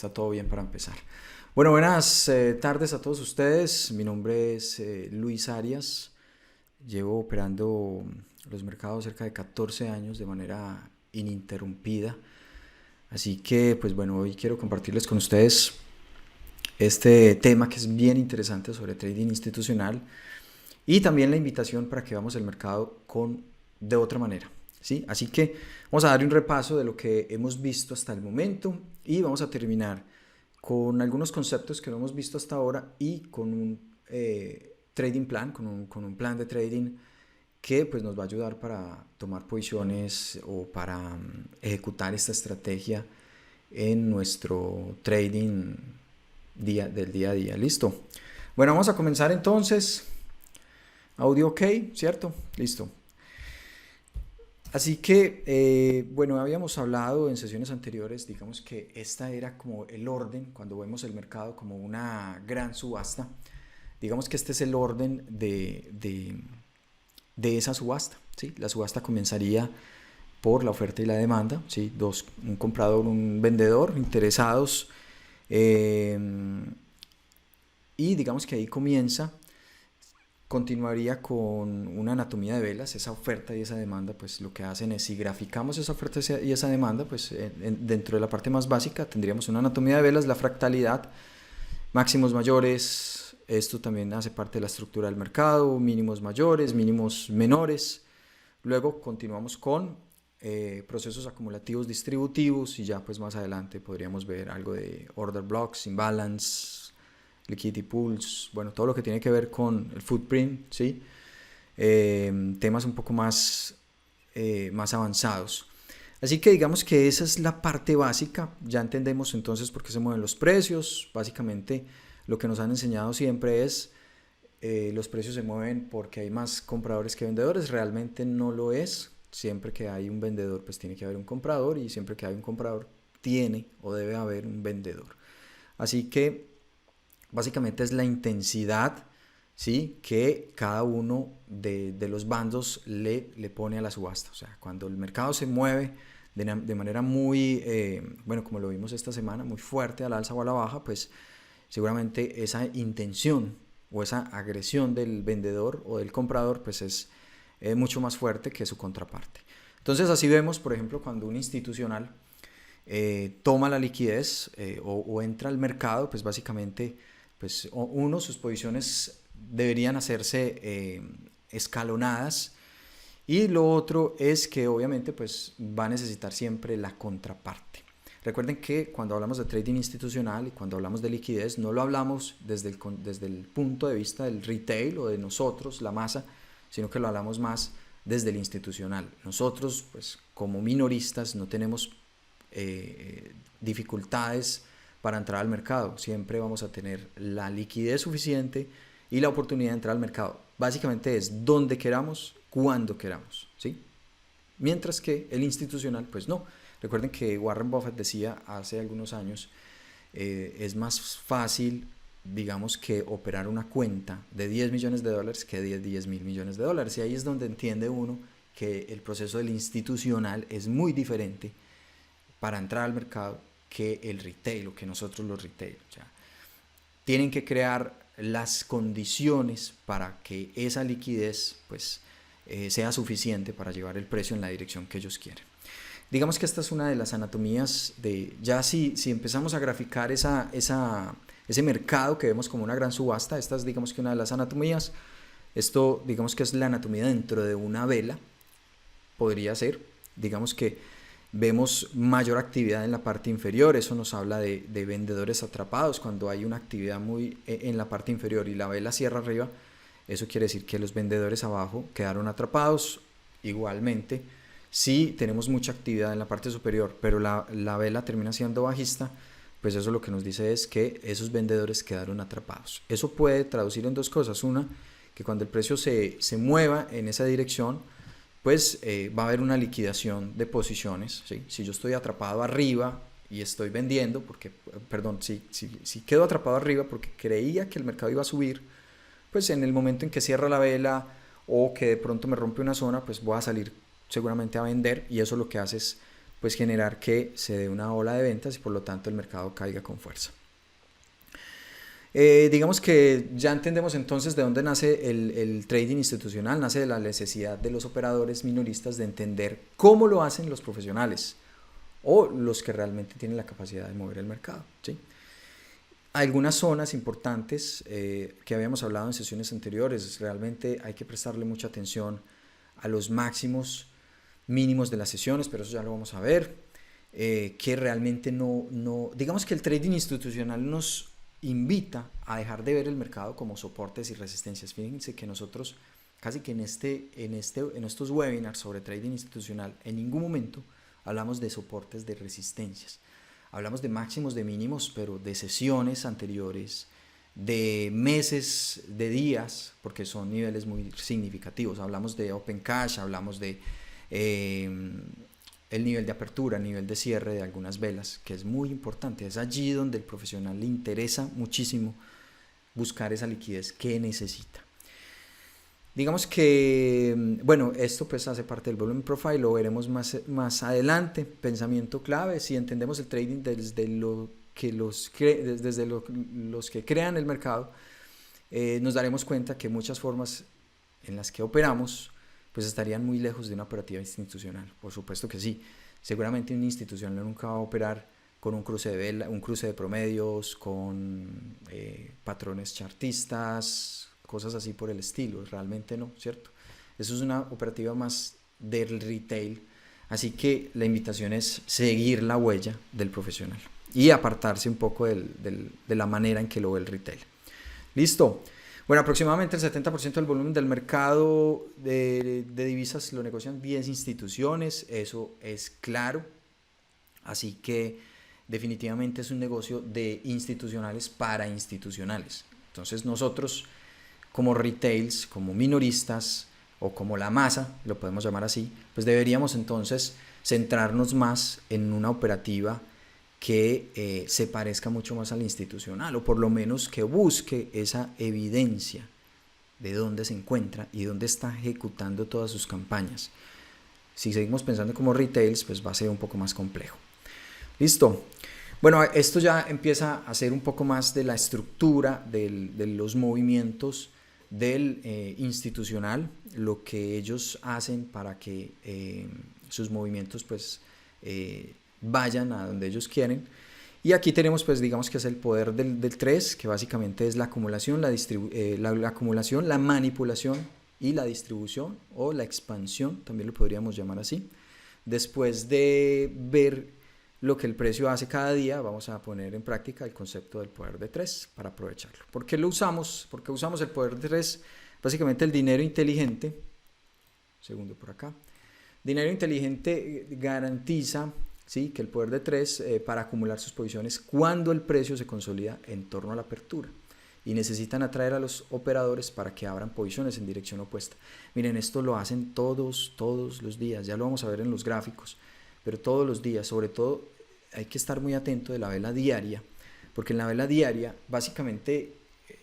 está todo bien para empezar. Bueno, buenas tardes a todos ustedes. Mi nombre es Luis Arias. Llevo operando los mercados cerca de 14 años de manera ininterrumpida. Así que, pues bueno, hoy quiero compartirles con ustedes este tema que es bien interesante sobre trading institucional y también la invitación para que veamos el mercado de otra manera. ¿Sí? Así que vamos a dar un repaso de lo que hemos visto hasta el momento y vamos a terminar con algunos conceptos que no hemos visto hasta ahora y con un trading plan, con un plan de trading que pues, nos va a ayudar para tomar posiciones o para ejecutar esta estrategia en nuestro trading del día a día. ¿Listo? Bueno, vamos a comenzar entonces. Audio ok, ¿cierto? Listo. Así que, bueno, habíamos hablado en sesiones anteriores, digamos que esta era como el orden, cuando vemos el mercado como una gran subasta, digamos que este es el orden de esa subasta, ¿sí? La subasta comenzaría por la oferta y la demanda, ¿sí? Un comprador, un vendedor interesados, y digamos que ahí continuaría con una anatomía de velas. Esa oferta y esa demanda, pues lo que hacen es, si graficamos esa oferta y esa demanda, pues dentro de la parte más básica tendríamos una anatomía de velas, la fractalidad, máximos mayores, esto también hace parte de la estructura del mercado, mínimos mayores, mínimos menores. Luego continuamos con procesos acumulativos distributivos y ya pues más adelante podríamos ver algo de order blocks, imbalance, liquidity pools, bueno, todo lo que tiene que ver con el footprint, ¿sí? Temas un poco más avanzados. Así que digamos que esa es la parte básica. Ya entendemos entonces por qué se mueven los precios. Básicamente lo que nos han enseñado siempre es los precios se mueven porque hay más compradores que vendedores. Realmente no lo es. Siempre que hay un vendedor pues tiene que haber un comprador, y siempre que hay un comprador tiene o debe haber un vendedor. Así que básicamente es la intensidad, ¿sí?, que cada uno de los bandos le pone a la subasta. O sea, cuando el mercado se mueve de manera muy, bueno, como lo vimos esta semana, muy fuerte al alza o a la baja, pues seguramente esa intención o esa agresión del vendedor o del comprador pues es mucho más fuerte que su contraparte. Entonces así vemos, por ejemplo, cuando un institucional toma la liquidez o entra al mercado, pues básicamente pues sus posiciones deberían hacerse escalonadas, y lo otro es que obviamente pues va a necesitar siempre la contraparte. Recuerden que cuando hablamos de trading institucional y cuando hablamos de liquidez no lo hablamos desde el punto de vista del retail o de nosotros, la masa, sino que lo hablamos más desde el institucional. Nosotros pues como minoristas no tenemos dificultades para entrar al mercado. Siempre vamos a tener la liquidez suficiente y la oportunidad de entrar al mercado. Básicamente es donde queramos, cuando queramos, ¿sí? Mientras que el institucional, pues no. Recuerden que Warren Buffett decía hace algunos años, es más fácil, digamos, que operar una cuenta de 10 millones de dólares que de 10 mil millones de dólares. Y ahí es donde entiende uno que el proceso del institucional es muy diferente para entrar al mercado que el retail o que nosotros los retail. O sea, tienen que crear las condiciones para que esa liquidez pues sea suficiente para llevar el precio en la dirección que ellos quieren. Digamos que esta es una de las anatomías de, ya si empezamos a graficar ese mercado que vemos como una gran subasta, esta es digamos que una de las anatomías. Esto digamos que es la anatomía dentro de una vela, podría ser, digamos que vemos mayor actividad en la parte inferior. Eso nos habla de vendedores atrapados. Cuando hay una actividad muy en la parte inferior y la vela cierra arriba, eso quiere decir que los vendedores abajo quedaron atrapados. Igualmente, si tenemos mucha actividad en la parte superior, pero la vela termina siendo bajista, pues eso lo que nos dice es que esos vendedores quedaron atrapados. Eso puede traducir en dos cosas. Una, que cuando el precio se mueva en esa dirección, pues va a haber una liquidación de posiciones, ¿sí? Si yo estoy atrapado arriba y estoy vendiendo, si quedo atrapado arriba porque creía que el mercado iba a subir, pues en el momento en que cierra la vela o que de pronto me rompe una zona, pues voy a salir seguramente a vender, y eso lo que hace es pues generar que se dé una ola de ventas y por lo tanto el mercado caiga con fuerza. Digamos que ya entendemos entonces de dónde nace el trading institucional. Nace de la necesidad de los operadores minoristas de entender cómo lo hacen los profesionales o los que realmente tienen la capacidad de mover el mercado, ¿sí? Algunas zonas importantes que habíamos hablado en sesiones anteriores, realmente hay que prestarle mucha atención a los máximos mínimos de las sesiones, pero eso ya lo vamos a ver, que realmente digamos que el trading institucional nos invita a dejar de ver el mercado como soportes y resistencias. Fíjense que nosotros casi que en estos webinars sobre trading institucional en ningún momento hablamos de soportes, de resistencias. Hablamos de máximos, de mínimos, pero de sesiones anteriores, de meses, de días, porque son niveles muy significativos. Hablamos de open cash, hablamos de el nivel de apertura, el nivel de cierre de algunas velas, que es muy importante. Es allí donde el profesional le interesa muchísimo buscar esa liquidez que necesita. Digamos que, bueno, esto pues hace parte del volume profile, lo veremos más adelante. Pensamiento clave: si entendemos el trading desde los que crean el mercado, nos daremos cuenta que muchas formas en las que operamos pues estarían muy lejos de una operativa institucional. Por supuesto que sí. Seguramente un institucional nunca va a operar con un cruce de vela, un cruce de promedios, con patrones chartistas, cosas así por el estilo. Realmente no, ¿cierto? Eso es una operativa más del retail. Así que la invitación es seguir la huella del profesional y apartarse un poco de la manera en que lo ve el retail. ¿Listo? Bueno, aproximadamente el 70% del volumen del mercado de divisas lo negocian 10 instituciones, eso es claro. Así que definitivamente es un negocio de institucionales para institucionales. Entonces nosotros, como retails, como minoristas o como la masa, lo podemos llamar así, pues deberíamos entonces centrarnos más en una operativa que se parezca mucho más al institucional, o por lo menos que busque esa evidencia de dónde se encuentra y dónde está ejecutando todas sus campañas. Si seguimos pensando como retails, pues va a ser un poco más complejo. ¿Listo? Bueno, esto ya empieza a ser un poco más de la estructura de los movimientos del institucional, lo que ellos hacen para que sus movimientos pues vayan a donde ellos quieren. Y aquí tenemos pues digamos que es el poder del 3, que básicamente es la acumulación, la acumulación, la manipulación y la distribución, o la expansión, también lo podríamos llamar así. Después de ver lo que el precio hace cada día, vamos a poner en práctica el concepto del poder de 3 para aprovecharlo. ¿Por qué lo usamos? Porque usamos el poder de 3, básicamente el dinero inteligente. Segundo por acá. Dinero inteligente garantiza, ¿sí?, que el poder de 3 para acumular sus posiciones cuando el precio se consolida en torno a la apertura y necesitan atraer a los operadores para que abran posiciones en dirección opuesta. Miren, esto lo hacen todos los días, ya lo vamos a ver en los gráficos, pero todos los días. Sobre todo hay que estar muy atento de la vela diaria, porque en la vela diaria básicamente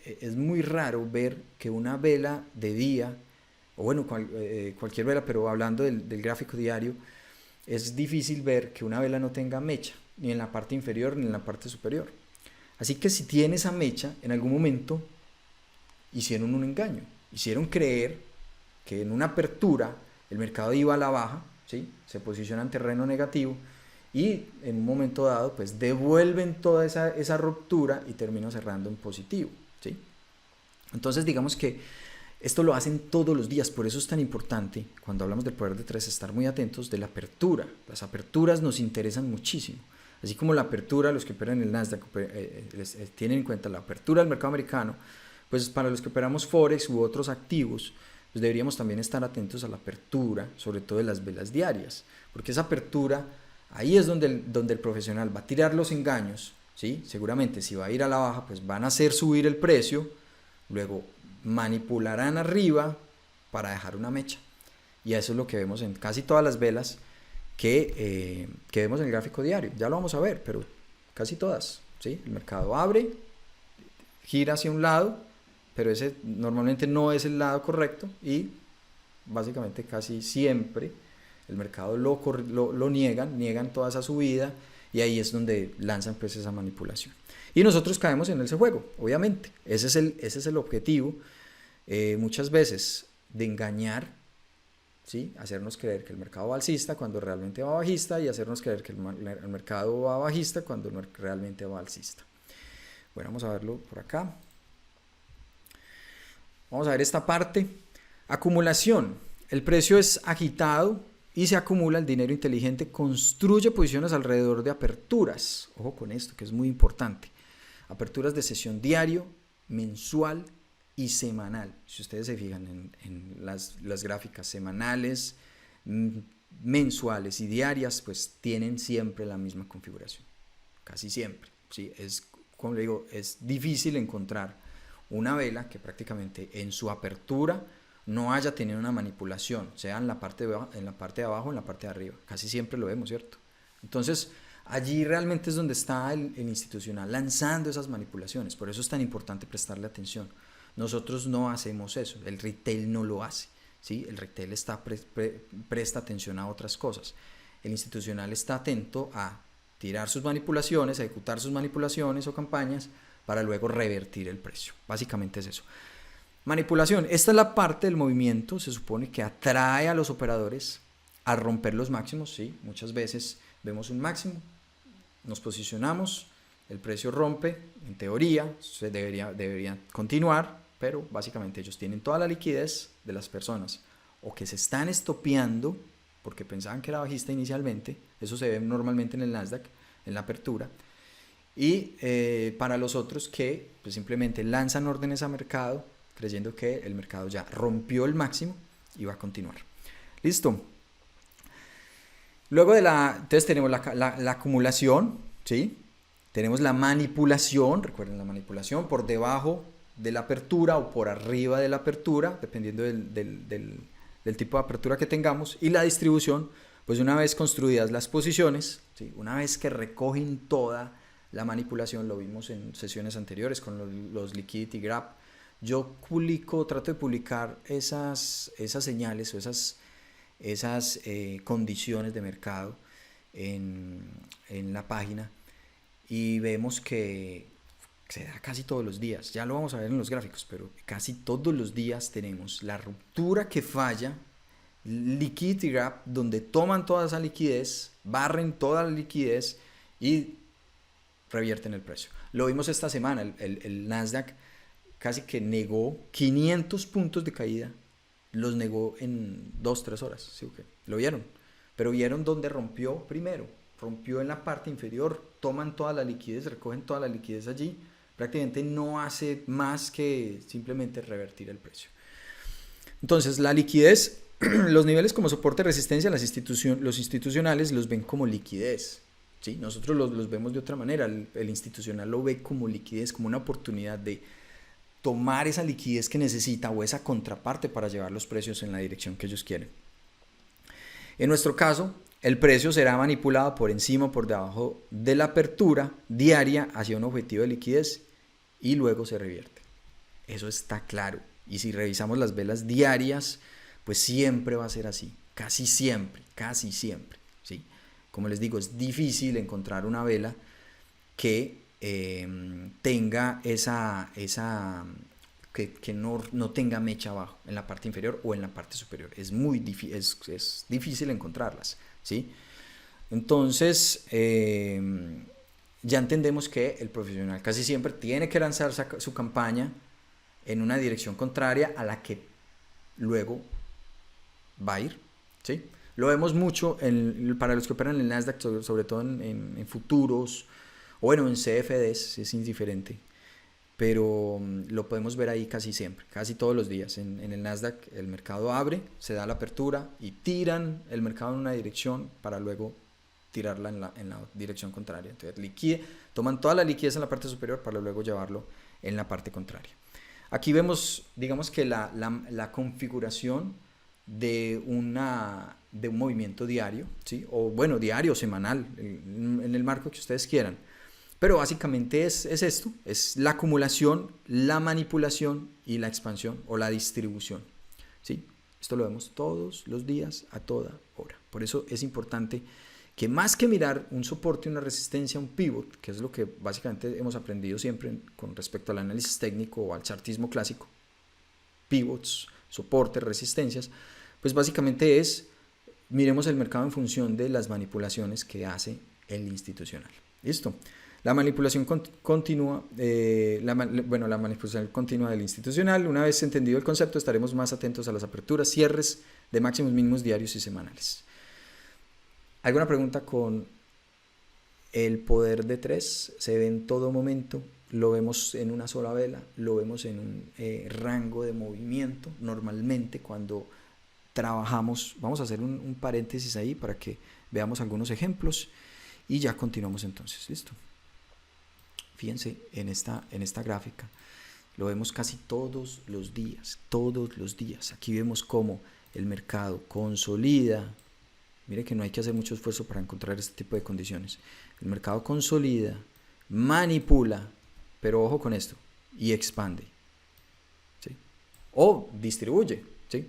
es muy raro ver que una vela de día, o bueno, cualquier vela, pero hablando del gráfico diario, es difícil ver que una vela no tenga mecha, ni en la parte inferior ni en la parte superior. Así que si tiene esa mecha, en algún momento hicieron un engaño, hicieron creer que en una apertura el mercado iba a la baja, ¿sí?, se posiciona en terreno negativo y en un momento dado pues devuelven toda esa ruptura y termina cerrando en positivo, ¿sí? Entonces digamos que esto lo hacen todos los días, por eso es tan importante cuando hablamos del poder de 3 estar muy atentos de la apertura. Las aperturas nos interesan muchísimo, así como la apertura, los que operan en el Nasdaq tienen en cuenta la apertura del mercado americano, pues para los que operamos Forex u otros activos, pues deberíamos también estar atentos a la apertura, sobre todo de las velas diarias, porque esa apertura, ahí es donde el profesional va a tirar los engaños, ¿sí? Seguramente si va a ir a la baja, pues van a hacer subir el precio, luego manipularán arriba para dejar una mecha, y eso es lo que vemos en casi todas las velas que vemos en el gráfico diario. Ya lo vamos a ver, pero casi todas, ¿sí? El mercado abre, gira hacia un lado, pero ese normalmente no es el lado correcto, y básicamente casi siempre el mercado lo niegan toda esa subida, y ahí es donde lanzan pues esa manipulación. Y nosotros caemos en ese juego, obviamente. Ese es el objetivo, muchas veces, de engañar, ¿sí? Hacernos creer que el mercado va alcista cuando realmente va bajista, y hacernos creer que el mercado va bajista cuando realmente va alcista. Bueno, vamos a verlo por acá. Vamos a ver esta parte. Acumulación. El precio es agitado y se acumula. El dinero inteligente construye posiciones alrededor de aperturas. Ojo con esto, que es muy importante. Aperturas de sesión diario, mensual y semanal. Si ustedes se fijan en las gráficas semanales, mensuales y diarias, pues tienen siempre la misma configuración. Casi siempre. ¿Sí? Como le digo, es difícil encontrar una vela que prácticamente en su apertura no haya tenido una manipulación, sea en la parte de abajo, en la parte de arriba. Casi siempre lo vemos, ¿cierto? Entonces, allí realmente es donde está el institucional lanzando esas manipulaciones. Por eso es tan importante prestarle atención. Nosotros no hacemos eso, el retail no lo hace, ¿sí? El retail presta atención a otras cosas. El institucional está atento a tirar sus manipulaciones, a ejecutar sus manipulaciones o campañas para luego revertir el precio. Básicamente es eso. Manipulación. Esta es la parte del movimiento, se supone que atrae a los operadores a romper los máximos, ¿sí? Muchas veces vemos un máximo, nos posicionamos, el precio rompe, en teoría se debería continuar, pero básicamente ellos tienen toda la liquidez de las personas o que se están estopeando porque pensaban que era bajista inicialmente. Eso se ve normalmente en el Nasdaq, en la apertura. Y para los otros que pues simplemente lanzan órdenes a mercado creyendo que el mercado ya rompió el máximo y va a continuar. Listo. Luego entonces tenemos la acumulación, ¿sí? Tenemos la manipulación, recuerden la manipulación por debajo de la apertura o por arriba de la apertura, dependiendo del tipo de apertura que tengamos, y la distribución, pues una vez construidas las posiciones, ¿sí? Una vez que recogen toda la manipulación, lo vimos en sesiones anteriores con los liquidity graph. Yo trato de publicar esas señales o esas condiciones de mercado en la página, y vemos que se da casi todos los días. Ya lo vamos a ver en los gráficos, pero casi todos los días tenemos la ruptura que falla, liquidity gap, donde toman toda esa liquidez, barren toda la liquidez y revierten el precio. Lo vimos esta semana, el Nasdaq casi que negó 500 puntos de caída, los negó en 2-3 horas, ¿sí? Okay. Lo vieron, pero vieron dónde rompió primero, rompió en la parte inferior, toman toda la liquidez, recogen toda la liquidez allí, prácticamente no hace más que simplemente revertir el precio. Entonces la liquidez, los niveles como soporte y resistencia, los institucionales los ven como liquidez, ¿sí? Nosotros los vemos de otra manera. El institucional lo ve como liquidez, como una oportunidad de tomar esa liquidez que necesita o esa contraparte para llevar los precios en la dirección que ellos quieren. En nuestro caso, el precio será manipulado por encima o por debajo de la apertura diaria hacia un objetivo de liquidez y luego se revierte. Eso está claro. Y si revisamos las velas diarias, pues siempre va a ser así. Casi siempre, ¿sí? Como les digo, es difícil encontrar una vela que tenga que no tenga mecha abajo en la parte inferior o en la parte superior. Es muy difícil, es difícil encontrarlas, ¿sí? Entonces ya entendemos que el profesional casi siempre tiene que lanzar su campaña en una dirección contraria a la que luego va a ir, ¿sí? Lo vemos mucho para los que operan en el Nasdaq, sobre todo en futuros, o bueno, en CFDs es indiferente, pero lo podemos ver ahí casi siempre, casi todos los días. En el Nasdaq el mercado abre, se da la apertura y tiran el mercado en una dirección para luego tirarla en la dirección contraria. Entonces toman toda la liquidez en la parte superior para luego llevarlo en la parte contraria. Aquí vemos, digamos que la configuración de un movimiento diario, ¿sí? O bueno, diario o semanal, en el marco que ustedes quieran. Pero básicamente es esto, es la acumulación, la manipulación y la expansión o la distribución, ¿sí? Esto lo vemos todos los días, a toda hora. Por eso es importante que más que mirar un soporte, una resistencia, un pivot, que es lo que básicamente hemos aprendido siempre con respecto al análisis técnico o al chartismo clásico, pivots, soportes, resistencias, pues básicamente miremos el mercado en función de las manipulaciones que hace el institucional. ¿Listo? La manipulación continua, la manipulación continua del institucional. Una vez entendido el concepto, estaremos más atentos a las aperturas, cierres de máximos, mínimos diarios y semanales. ¿Alguna pregunta con el poder de 3? Se ve en todo momento, lo vemos en una sola vela, lo vemos en un rango de movimiento. Normalmente cuando trabajamos, vamos a hacer un paréntesis ahí para que veamos algunos ejemplos y ya continuamos entonces. ¿Listo? Fíjense en esta gráfica, lo vemos casi todos los días, Aquí vemos cómo el mercado consolida. Mire que no hay que hacer mucho esfuerzo para encontrar este tipo de condiciones. El mercado consolida, manipula, pero ojo con esto, y expande, ¿sí? O distribuye, ¿sí?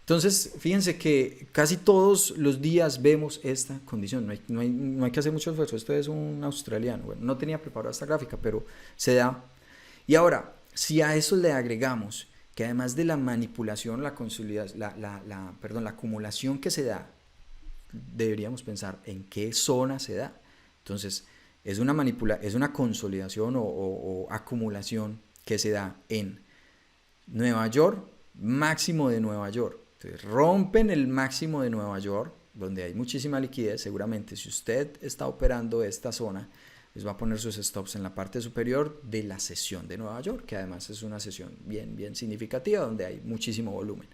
Entonces, fíjense que casi todos los días vemos esta condición. No hay que hacer mucho esfuerzo. Esto es un australiano. Bueno, no tenía preparada esta gráfica, pero se da. Y ahora, si a eso le agregamos que además de la manipulación, la consolidación, la acumulación que se da, deberíamos pensar en qué zona se da. Entonces, es una consolidación o acumulación que se da en Nueva York, máximo de Nueva York. Entonces, rompen el máximo de Nueva York, donde hay muchísima liquidez. Seguramente si usted está operando esta zona, pues va a poner sus stops en la parte superior de la sesión de Nueva York, que además es una sesión bien significativa, donde hay muchísimo volumen.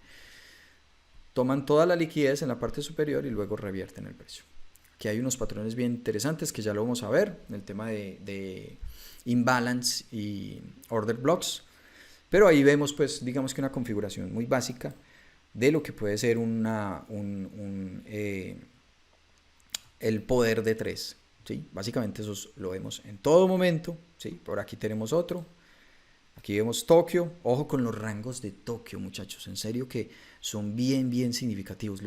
Toman toda la liquidez en la parte superior y luego revierten el precio. Aquí hay unos patrones bien interesantes que ya lo vamos a ver, en el tema de imbalance y order blocks. Pero ahí vemos, pues, digamos que una configuración muy básica de lo que puede ser el poder de 3. ¿Sí? Básicamente eso lo vemos en todo momento. ¿Sí? Por aquí tenemos otro. Aquí vemos Tokio. Ojo con los rangos de Tokio, muchachos. En serio que son bien significativos.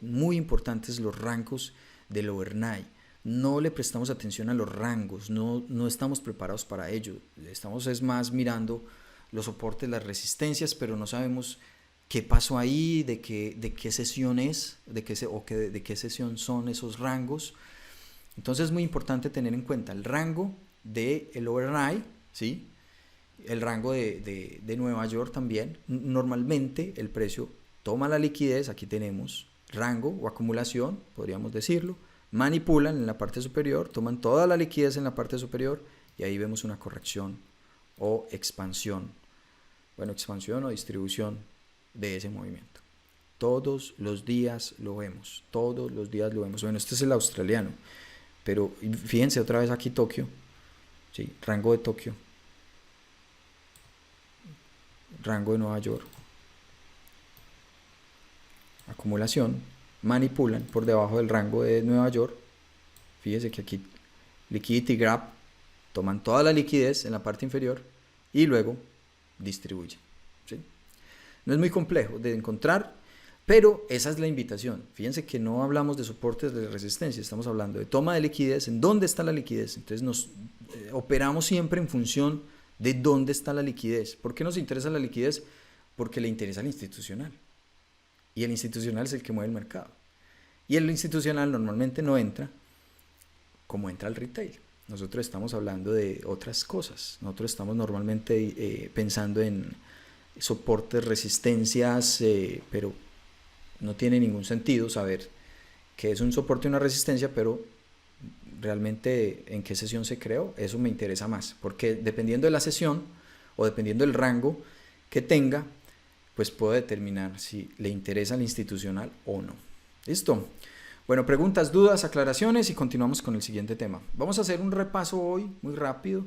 Muy importantes los rangos del overnight. No le prestamos atención a los rangos. No estamos preparados para ello. Estamos más mirando los soportes, las resistencias, pero no sabemos qué pasó ahí, de qué sesión es, de qué sesión son esos rangos. Entonces es muy importante tener en cuenta el rango del overnight, ¿sí? El rango de Nueva York también. Normalmente el precio toma la liquidez, aquí tenemos rango o acumulación, podríamos decirlo, manipulan en la parte superior, toman toda la liquidez en la parte superior y ahí vemos una corrección o expansión. Bueno, expansión o distribución de ese movimiento. Todos los días lo vemos, Bueno, este es el australiano, pero fíjense otra vez aquí Tokio, ¿sí? Rango de Tokio, rango de Nueva York, acumulación, manipulan por debajo del rango de Nueva York. Fíjense que aquí liquidity grab, toman toda la liquidez en la parte inferior y luego distribuyen, ¿sí? No es muy complejo de encontrar, pero esa es la invitación. Fíjense que no hablamos de soportes de resistencia, estamos hablando de toma de liquidez, en dónde está la liquidez. Entonces nos operamos siempre en función de dónde está la liquidez. ¿Por qué nos interesa la liquidez? Porque le interesa al institucional. Y el institucional es el que mueve el mercado. Y el institucional normalmente no entra como entra el retail. Nosotros estamos hablando de otras cosas. Nosotros estamos normalmente pensando en soportes, resistencias, pero no tiene ningún sentido saber qué es un soporte y una resistencia, pero realmente en qué sesión se creó. Eso me interesa más, porque dependiendo de la sesión o dependiendo del rango que tenga, pues puedo determinar si le interesa al institucional o no. ¿Listo? Bueno, preguntas, dudas, aclaraciones y continuamos con el siguiente tema. Vamos a hacer un repaso hoy muy rápido.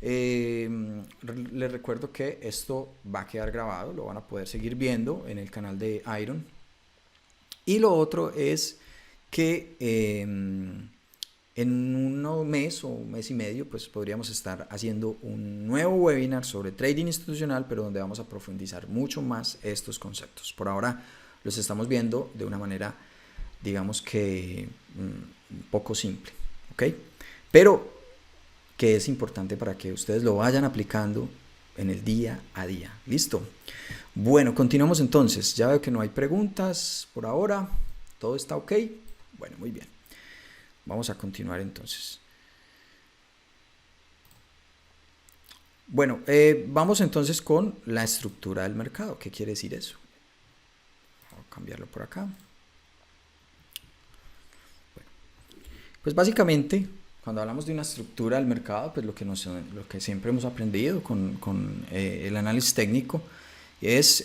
Les recuerdo que esto va a quedar grabado, lo van a poder seguir viendo en el canal de Iron. Y lo otro es que en un mes o un mes y medio pues podríamos estar haciendo un nuevo webinar sobre trading institucional, pero donde vamos a profundizar mucho más estos conceptos. Por ahora los estamos viendo de una manera, digamos que un poco simple, ¿ok? Pero que es importante para que ustedes lo vayan aplicando en el día a día. ¿Listo? Bueno, continuamos entonces. Ya veo que no hay preguntas por ahora. ¿Todo está ok? Bueno, muy bien. Vamos a continuar entonces. Bueno, vamos entonces con la estructura del mercado. ¿Qué quiere decir eso? Voy a cambiarlo por acá. Bueno, pues básicamente, cuando hablamos de una estructura del mercado, pues lo que siempre hemos aprendido con el análisis técnico es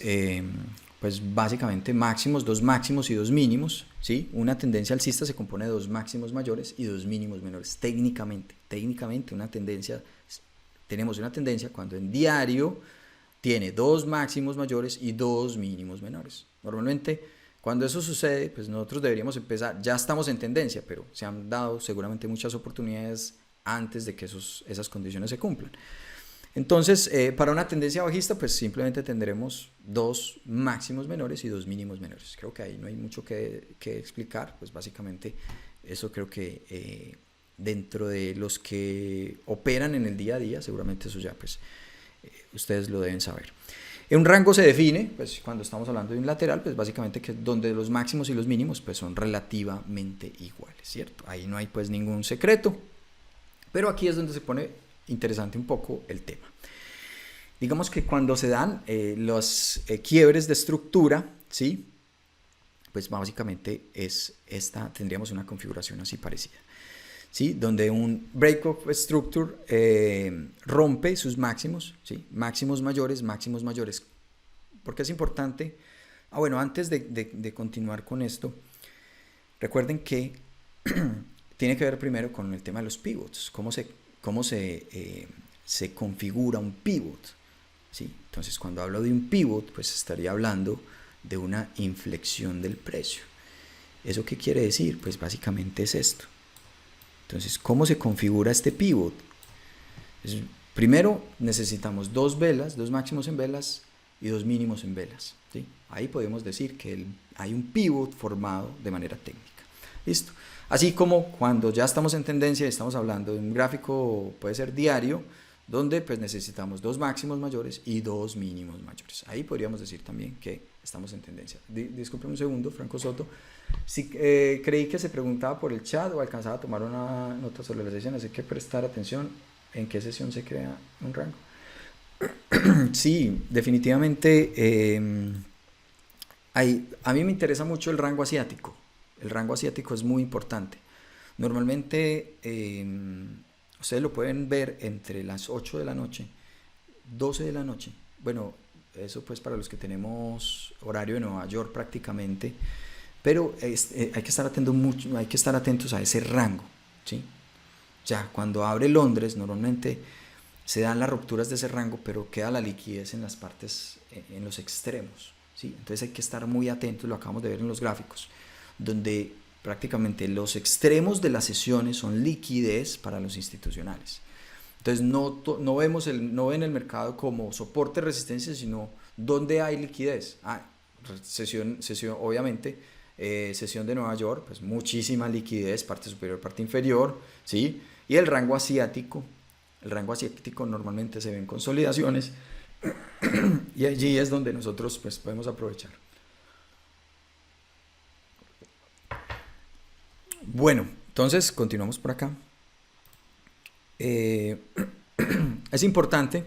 pues básicamente máximos, dos máximos y dos mínimos, ¿sí? Una tendencia alcista se compone de dos máximos mayores y dos mínimos menores. Técnicamente tenemos una tendencia cuando en diario tiene dos máximos mayores y dos mínimos menores. Normalmente cuando eso sucede, pues nosotros deberíamos empezar, ya estamos en tendencia, pero se han dado seguramente muchas oportunidades antes de que esas condiciones se cumplan. Entonces, para una tendencia bajista, pues simplemente tendremos dos máximos menores y dos mínimos menores. Creo que ahí no hay mucho que explicar, pues básicamente eso creo que dentro de los que operan en el día a día, seguramente eso ya pues ustedes lo deben saber. Un rango se define, pues cuando estamos hablando de un lateral, pues básicamente que donde los máximos y los mínimos pues son relativamente iguales, ¿cierto? Ahí no hay pues ningún secreto, pero aquí es donde se pone interesante un poco el tema. Digamos que cuando se dan los quiebres de estructura, ¿sí? Pues básicamente tendríamos una configuración así parecida, ¿sí? Donde un break of structure rompe sus máximos, ¿sí? Máximos mayores. ¿Por qué es importante? Bueno, antes de continuar con esto, recuerden que tiene que ver primero con el tema de los pivots, cómo se configura un pivot, ¿sí? Entonces, cuando hablo de un pivot, pues estaría hablando de una inflexión del precio. ¿Eso qué quiere decir? Pues básicamente es esto. Entonces, ¿cómo se configura este pivot? Primero necesitamos dos velas, dos máximos en velas y dos mínimos en velas, ¿sí? Ahí podemos decir que hay un pivot formado de manera técnica. ¿Listo? Así como cuando ya estamos en tendencia y estamos hablando de un gráfico, puede ser diario, donde pues necesitamos dos máximos mayores y dos mínimos mayores. Ahí podríamos decir también que estamos en tendencia. Disculpe un segundo, Franco Soto. Sí, creí que se preguntaba por el chat o alcanzaba a tomar una nota sobre la sesión, así que prestar atención en qué sesión se crea un rango. Sí, definitivamente a mí me interesa mucho el rango asiático. El rango asiático es muy importante. Normalmente ustedes lo pueden ver entre las 8 de la noche, 12 de la noche. Bueno, eso pues para los que tenemos horario de Nueva York prácticamente. Pero hay que estar atentos a ese rango, ¿sí? Ya cuando abre Londres normalmente se dan las rupturas de ese rango, pero queda la liquidez en las partes, en los extremos, ¿sí? Entonces hay que estar muy atentos, lo acabamos de ver en los gráficos, donde prácticamente los extremos de las sesiones son liquidez para los institucionales. Entonces no ven el mercado como soporte, resistencia, sino donde hay liquidez. Sesión obviamente, sesión de Nueva York, pues muchísima liquidez, parte superior, parte inferior, ¿sí? Y el rango asiático normalmente se ven consolidaciones y allí es donde nosotros pues podemos aprovechar. Bueno, entonces continuamos por acá. Es importante,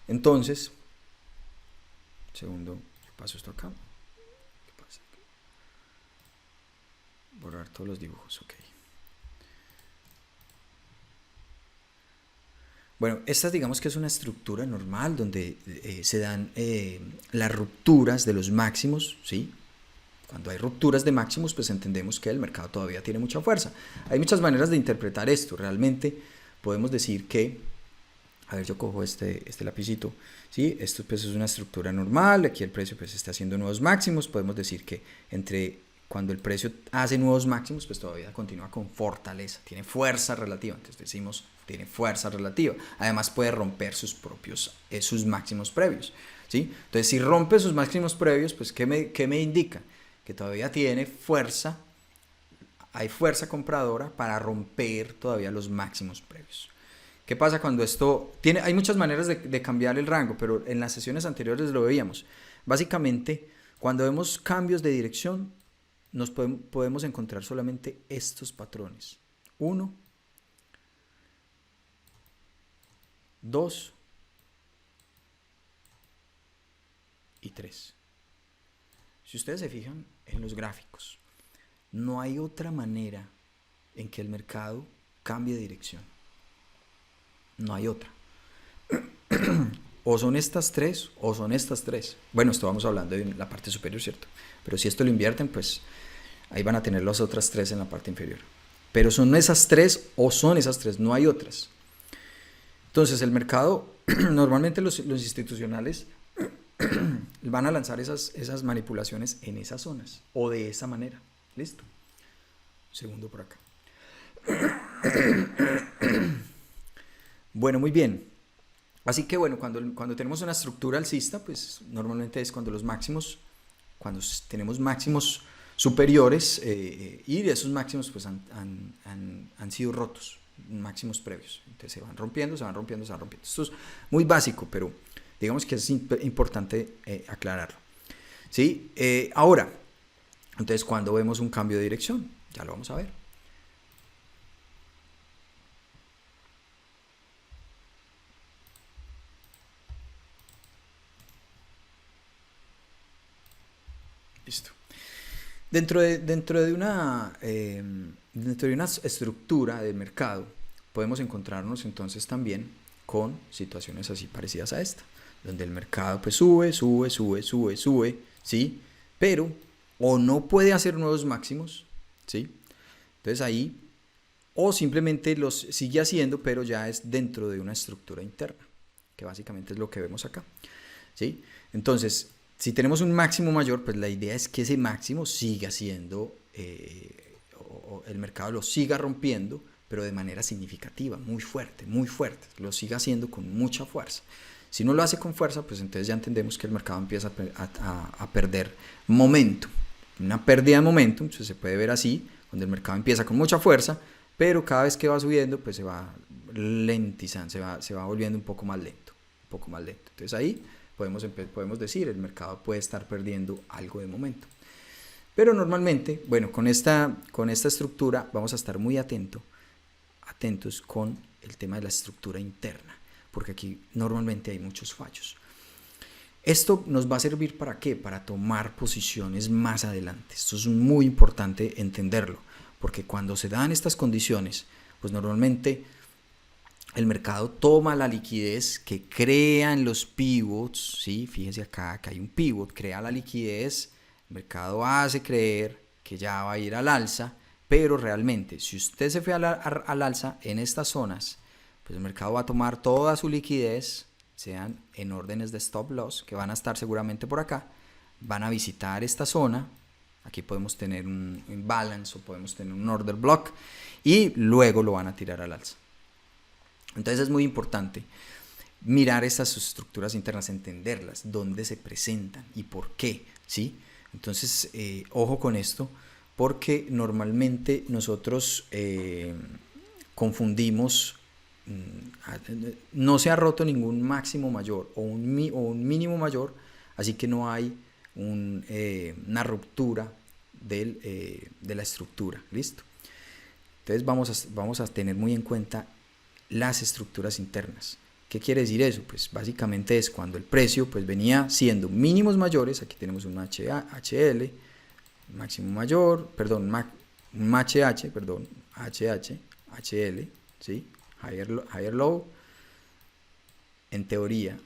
entonces, segundo, paso esto acá. ¿Qué pasa? Borrar todos los dibujos, ok. Bueno, esta digamos que es una estructura normal donde se dan las rupturas de los máximos, ¿sí? Cuando hay rupturas de máximos, pues entendemos que el mercado todavía tiene mucha fuerza. Hay muchas maneras de interpretar esto. Realmente podemos decir que, a ver, yo cojo este lapicito, ¿sí? Esto pues es una estructura normal, aquí el precio pues está haciendo nuevos máximos. Podemos decir que entre cuando el precio hace nuevos máximos, pues todavía continúa con fortaleza, tiene fuerza relativa. Entonces decimos, tiene fuerza relativa. Además puede romper sus máximos previos, ¿sí? Entonces si rompe sus máximos previos, pues ¿qué me indica? Que todavía tiene fuerza, hay fuerza compradora para romper todavía los máximos previos. ¿Qué pasa cuando esto tiene? Hay muchas maneras de cambiar el rango, pero en las sesiones anteriores lo veíamos. Básicamente, cuando vemos cambios de dirección, nos podemos encontrar solamente estos patrones. 1, 2 y 3. Si ustedes se fijan en los gráficos, no hay otra manera en que el mercado cambie de dirección. No hay otra. O son estas tres o son estas tres. Bueno, esto vamos hablando de la parte superior, ¿cierto? Pero si esto lo invierten, pues ahí van a tener las otras tres en la parte inferior. Pero son esas tres o son esas tres, no hay otras. Entonces el mercado, normalmente los institucionales van a lanzar esas manipulaciones en esas zonas o de esa manera. ¿Listo? Segundo por acá. Bueno, muy bien. Así que bueno, cuando tenemos una estructura alcista, pues normalmente es cuando los máximos, cuando tenemos máximos superiores y de esos máximos pues han sido rotos, máximos previos. Entonces se van rompiendo, se van rompiendo, se van rompiendo. Esto es muy básico, pero digamos que es importante aclararlo. ¿Sí? Ahora, entonces cuando vemos un cambio de dirección, ya lo vamos a ver. Listo. Dentro de una estructura de mercado podemos encontrarnos entonces también con situaciones así parecidas a esta, donde el mercado pues sube, ¿sí? Pero o no puede hacer nuevos máximos, ¿sí? Entonces ahí, o simplemente los sigue haciendo, pero ya es dentro de una estructura interna, que básicamente es lo que vemos acá, ¿sí? Entonces, si tenemos un máximo mayor, pues la idea es que ese máximo siga siendo, o el mercado lo siga rompiendo, pero de manera significativa, muy fuerte, lo siga haciendo con mucha fuerza. Si no lo hace con fuerza, pues entonces ya entendemos que el mercado empieza a perder momento. Una pérdida de momentum, se puede ver así, donde el mercado empieza con mucha fuerza, pero cada vez que va subiendo, pues se va lentizando, se va volviendo un poco más lento. Entonces ahí podemos decir, el mercado puede estar perdiendo algo de momento. Pero normalmente, bueno, con esta estructura vamos a estar muy atentos con el tema de la estructura interna, porque aquí normalmente hay muchos fallos. Esto nos va a servir ¿para qué? Para tomar posiciones más adelante. Esto es muy importante entenderlo, porque cuando se dan estas condiciones, pues normalmente el mercado toma la liquidez que crean los pivots, ¿sí? Fíjense acá que hay un pivot, crea la liquidez, el mercado hace creer que ya va a ir al alza, pero realmente si usted se fue al alza en estas zonas, pues el mercado va a tomar toda su liquidez, sean en órdenes de stop loss, que van a estar seguramente por acá, van a visitar esta zona, aquí podemos tener un imbalance o podemos tener un order block, y luego lo van a tirar al alza. Entonces es muy importante mirar estas estructuras internas, entenderlas, dónde se presentan y por qué, ¿sí? Entonces, ojo con esto, porque normalmente nosotros confundimos, no se ha roto ningún máximo mayor o un mínimo mayor, así que no hay una ruptura de la estructura, ¿listo? Entonces vamos a tener muy en cuenta las estructuras internas. ¿Qué quiere decir eso? Pues básicamente es cuando el precio pues venía siendo mínimos mayores, aquí tenemos un HL, máximo mayor, perdón, un HH, perdón, HH, HL, ¿sí? Higher low, en teoría,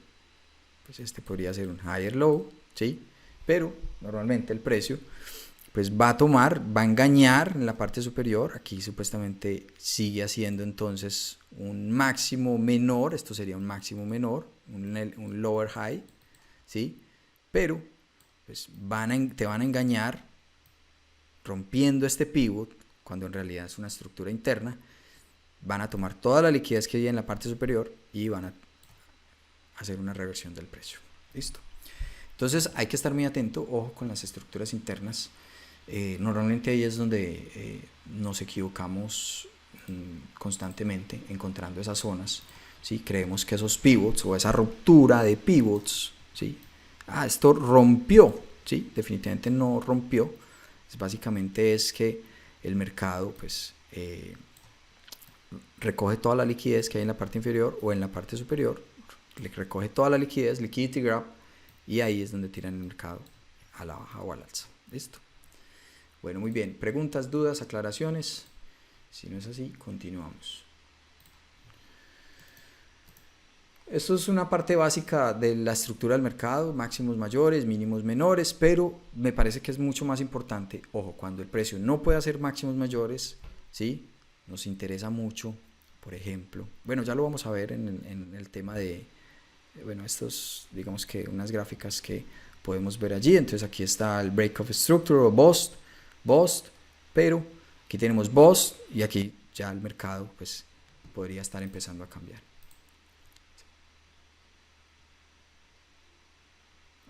pues este podría ser un higher low, ¿sí? Pero normalmente el precio pues va a engañar en la parte superior, aquí supuestamente sigue haciendo entonces un máximo menor, esto sería un máximo menor, un lower high, ¿sí? Pero pues te van a engañar rompiendo este pivot, cuando en realidad es una estructura interna, van a tomar toda la liquidez que hay en la parte superior y van a hacer una reversión del precio. Listo. Entonces hay que estar muy atento, ojo con las estructuras internas. Normalmente ahí es donde nos equivocamos constantemente encontrando esas zonas. ¿Sí? Creemos que esos pivots o esa ruptura de pivots, ¿sí? Esto rompió, ¿sí? Definitivamente no rompió. Básicamente es que el mercado pues recoge toda la liquidez que hay en la parte inferior o en la parte superior, le recoge toda la liquidez, liquidity grab, y ahí es donde tiran el mercado a la baja o al alza. Listo. Bueno, muy bien. Preguntas, dudas, aclaraciones. Si no es así, continuamos. Esto es una parte básica de la estructura del mercado, máximos mayores, mínimos menores, pero me parece que es mucho más importante, ojo, cuando el precio no puede hacer máximos mayores, ¿sí? Nos interesa mucho, por ejemplo, bueno, ya lo vamos a ver en el tema de, bueno, estos, digamos que unas gráficas que podemos ver allí. Entonces aquí está el break of structure o bust, pero aquí tenemos bust y aquí ya el mercado pues podría estar empezando a cambiar.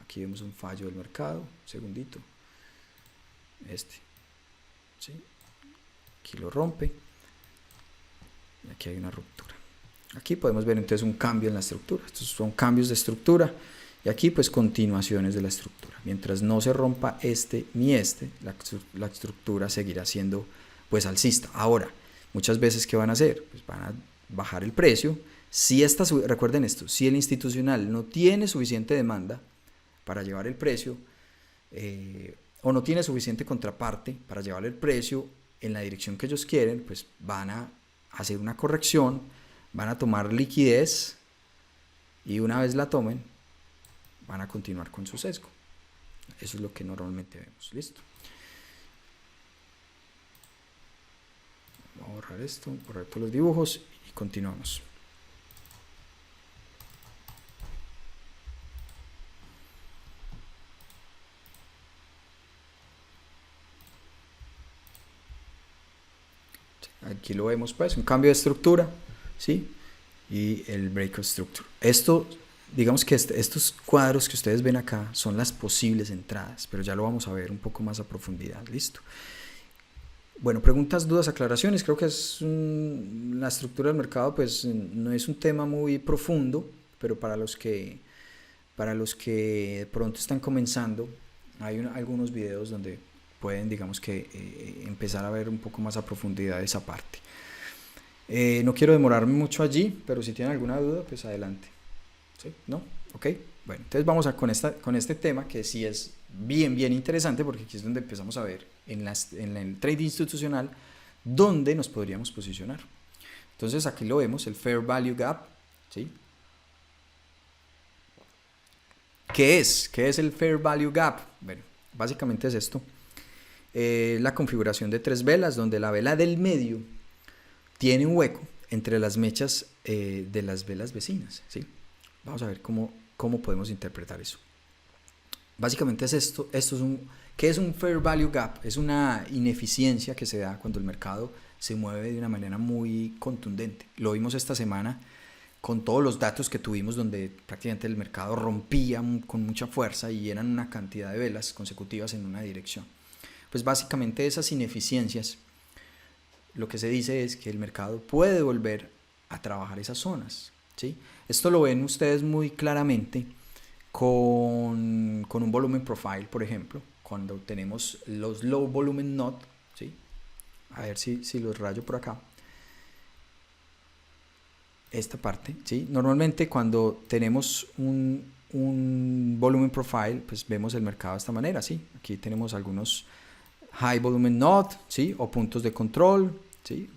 Aquí vemos un fallo del mercado, un segundito, ¿sí? Aquí lo rompe y aquí hay una ruptura. Aquí podemos ver entonces un cambio en la estructura. Estos son cambios de estructura y aquí pues continuaciones de la estructura. Mientras no se rompa este ni este, la estructura seguirá siendo pues alcista. Ahora, muchas veces ¿qué van a hacer? Pues van a bajar el precio. Recuerden esto, si el institucional no tiene suficiente demanda para llevar el precio o no tiene suficiente contraparte para llevar el precio en la dirección que ellos quieren, pues van a hacer una corrección, van a tomar liquidez y una vez la tomen van a continuar con su sesgo. Eso es lo que normalmente vemos. Listo. Vamos a borrar esto, borrar todos los dibujos y continuamos. Aquí lo vemos pues, un cambio de estructura, ¿sí? Y el break of structure. Esto, digamos que estos cuadros que ustedes ven acá son las posibles entradas, pero ya lo vamos a ver un poco más a profundidad. Listo. Bueno, preguntas, dudas, aclaraciones. Creo que la estructura del mercado pues no es un tema muy profundo, pero para los que de pronto están comenzando, hay algunos videos donde pueden, digamos que, empezar a ver un poco más a profundidad esa parte. No quiero demorarme mucho allí, pero si tienen alguna duda, pues adelante. ¿Sí? ¿No? ¿Ok? Bueno, entonces vamos con este tema que sí es bien interesante, porque aquí es donde empezamos a ver en el trade institucional dónde nos podríamos posicionar. Entonces aquí lo vemos, el Fair Value Gap, ¿sí? ¿Qué es? ¿Qué es el Fair Value Gap? Bueno, básicamente es esto. La configuración de 3 velas, donde la vela del medio tiene un hueco entre las mechas de las velas vecinas, ¿sí? Vamos a ver cómo podemos interpretar eso. Básicamente es esto. ¿Qué es un Fair Value Gap? Es una ineficiencia que se da cuando el mercado se mueve de una manera muy contundente. Lo vimos esta semana con todos los datos que tuvimos, donde prácticamente el mercado rompía con mucha fuerza y eran una cantidad de velas consecutivas en una dirección. Pues básicamente esas ineficiencias, lo que se dice es que el mercado puede volver a trabajar esas zonas, ¿sí? Esto lo ven ustedes muy claramente con un volumen profile, por ejemplo, cuando tenemos los low volumen not, ¿sí? A ver si los rayo por acá. Esta parte, ¿sí? Normalmente cuando tenemos un volumen profile, pues vemos el mercado de esta manera, ¿sí? Aquí tenemos algunos high volumen not, ¿sí? O puntos de control, ¿sí?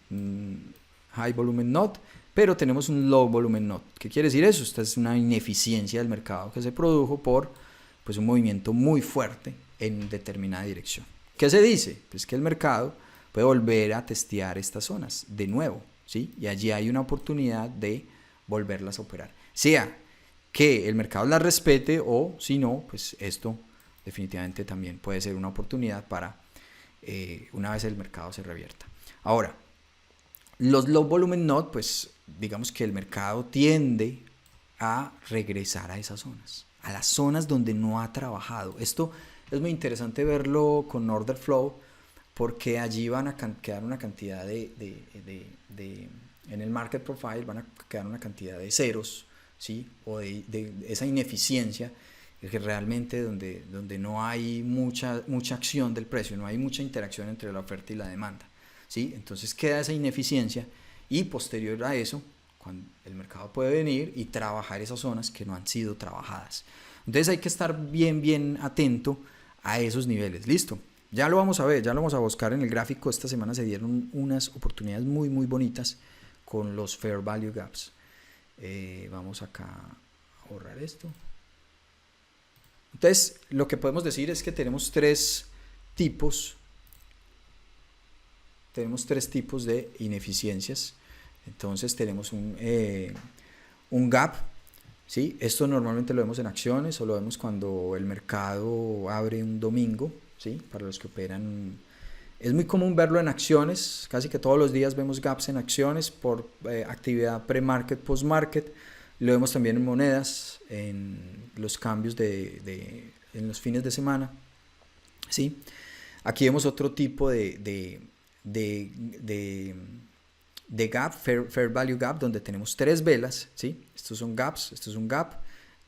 High volumen not, pero tenemos un low volumen not. ¿Qué quiere decir eso? Esta es una ineficiencia del mercado que se produjo por pues, un movimiento muy fuerte en determinada dirección. ¿Qué se dice? Pues que el mercado puede volver a testear estas zonas de nuevo, ¿sí? Y allí hay una oportunidad de volverlas a operar. Sea que el mercado las respete o si no, pues esto definitivamente también puede ser una oportunidad para una vez el mercado se revierta. Ahora, los low volume node, pues digamos que el mercado tiende a regresar a esas zonas, a las zonas donde no ha trabajado. Esto es muy interesante verlo con order flow, porque allí van a quedar una cantidad en el market profile van a quedar una cantidad de ceros, ¿sí? O de esa ineficiencia, que realmente donde no hay mucha acción del precio, no hay mucha interacción entre la oferta y la demanda, ¿sí? Entonces queda esa ineficiencia, y posterior a eso, cuando el mercado puede venir y trabajar esas zonas que no han sido trabajadas. Entonces hay que estar bien atento a esos niveles. Listo, ya lo vamos a ver, ya lo vamos a buscar en el gráfico. Esta semana se dieron unas oportunidades muy bonitas con los fair value gaps. Vamos acá a borrar esto. Entonces lo que podemos decir es que tenemos tres tipos de ineficiencias. Entonces tenemos un gap, ¿sí? Esto normalmente lo vemos en acciones, o lo vemos cuando el mercado abre un domingo, ¿sí? Para los que operan, es muy común verlo en acciones. Casi que todos los días vemos gaps en acciones por actividad pre-market, post-market. Lo vemos también en monedas, en los cambios en los fines de semana, ¿sí? Aquí vemos otro tipo de gap, fair value gap, donde tenemos tres velas, ¿sí? Estos son gaps, esto es un gap,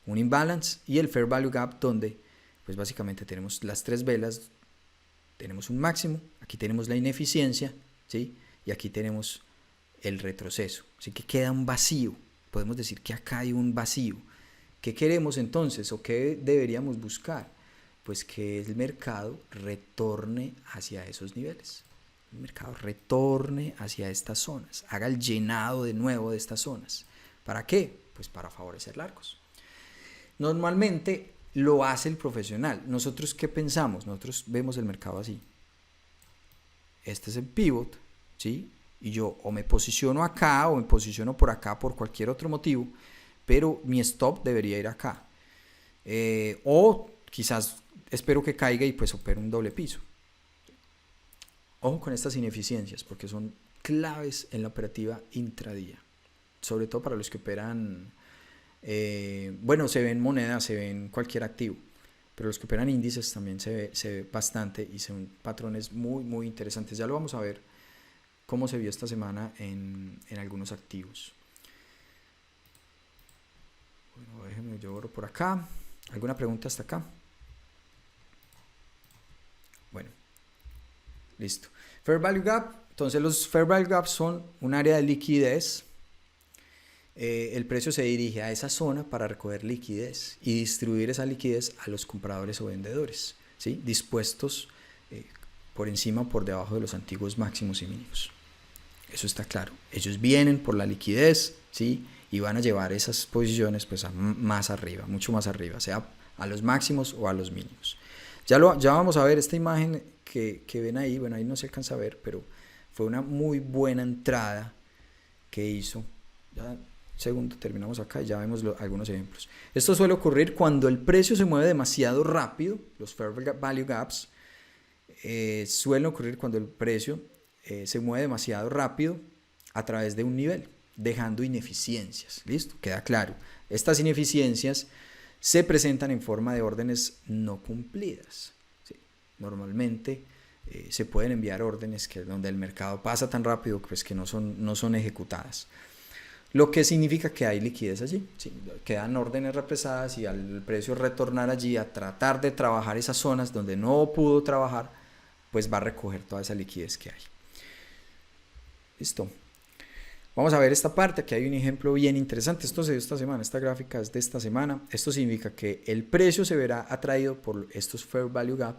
un imbalance, y el fair value gap, donde pues básicamente tenemos las tres velas, tenemos un máximo, aquí tenemos la ineficiencia, ¿sí? Y aquí tenemos el retroceso, así que queda un vacío. Podemos decir que acá hay un vacío. ¿Qué queremos entonces, o qué deberíamos buscar? Pues que el mercado retorne hacia esos niveles. El mercado retorne hacia estas zonas, haga el llenado de nuevo de estas zonas. ¿Para qué? Pues para favorecer largos. Normalmente lo hace el profesional. ¿Nosotros qué pensamos? Nosotros vemos el mercado así. Este es el pivot, ¿sí? Y yo o me posiciono acá o me posiciono por acá por cualquier otro motivo, pero mi stop debería ir acá. O quizás espero que caiga y pues opero un doble piso. Ojo con estas ineficiencias, porque son claves en la operativa intradía, sobre todo para los que operan, se ven monedas, se ven cualquier activo, pero los que operan índices también se ve bastante, y son patrones muy interesantes. Ya lo vamos a ver cómo se vio esta semana en algunos activos. Bueno, déjenme, yo borro por acá. ¿Alguna pregunta hasta acá? Bueno, listo. Fair Value Gap. Entonces los Fair Value Gaps son un área de liquidez. El precio se dirige a esa zona para recoger liquidez y distribuir esa liquidez a los compradores o vendedores, ¿sí? Dispuestos por encima o por debajo de los antiguos máximos y mínimos. Eso está claro. Ellos vienen por la liquidez, ¿sí? Y van a llevar esas posiciones pues más arriba, mucho más arriba, sea a los máximos o a los mínimos. Ya vamos a ver esta imagen que ven ahí. Bueno, ahí no se alcanza a ver, pero fue una muy buena entrada que hizo. Ya, segundo, terminamos acá y ya vemos algunos ejemplos. Esto suele ocurrir cuando el precio se mueve demasiado rápido. Los Fair Value Gaps suelen ocurrir cuando el precio se mueve demasiado rápido a través de un nivel, dejando ineficiencias. ¿Listo? Queda claro. Estas ineficiencias se presentan en forma de órdenes no cumplidas, ¿sí? Normalmente se pueden enviar órdenes donde el mercado pasa tan rápido pues, que no son ejecutadas. Lo que significa que hay liquidez allí, ¿sí? Quedan órdenes represadas, y al precio retornar allí a tratar de trabajar esas zonas donde no pudo trabajar, pues va a recoger toda esa liquidez que hay. Listo. Vamos a ver esta parte. Aquí hay un ejemplo bien interesante. Esto se dio esta semana. Esta gráfica es de esta semana. Esto significa que el precio se verá atraído por estos Fair Value Gap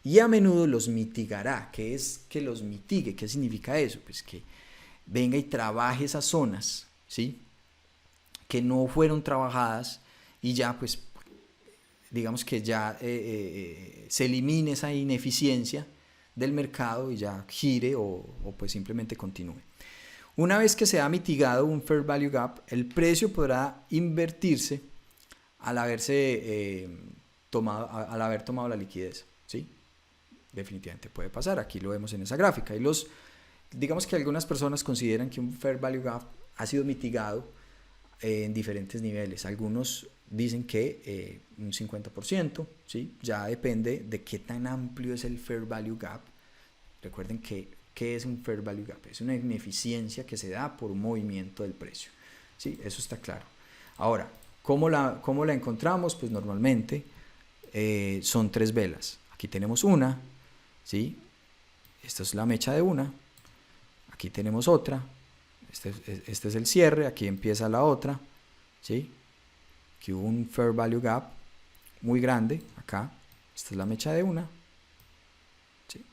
y a menudo los mitigará. ¿Qué es que los mitigue? ¿Qué significa eso? Pues que venga y trabaje esas zonas, ¿sí? Que no fueron trabajadas, y ya pues digamos que ya se elimine esa ineficiencia del mercado y ya gire o pues simplemente continúe. Una vez que se ha mitigado un Fair Value Gap, el precio podrá invertirse al haber tomado la liquidez, ¿sí? definitivamente puede pasar. Aquí lo vemos en esa gráfica. Y digamos que algunas personas consideran que un Fair Value Gap ha sido mitigado en diferentes niveles. Algunos dicen que un 50%, ¿sí? Ya depende de qué tan amplio es el Fair Value Gap. Recuerden que ¿qué es un Fair Value Gap? Es una ineficiencia que se da por un movimiento del precio, ¿sí? Eso está claro. Ahora, ¿cómo la encontramos? Pues normalmente son 3 velas. Aquí tenemos una, ¿sí? Esta es la mecha de una. Aquí tenemos otra. Este es el cierre. Aquí empieza la otra, ¿sí? Aquí hubo un Fair Value Gap muy grande. Acá. Esta es la mecha de una. ¿Sí?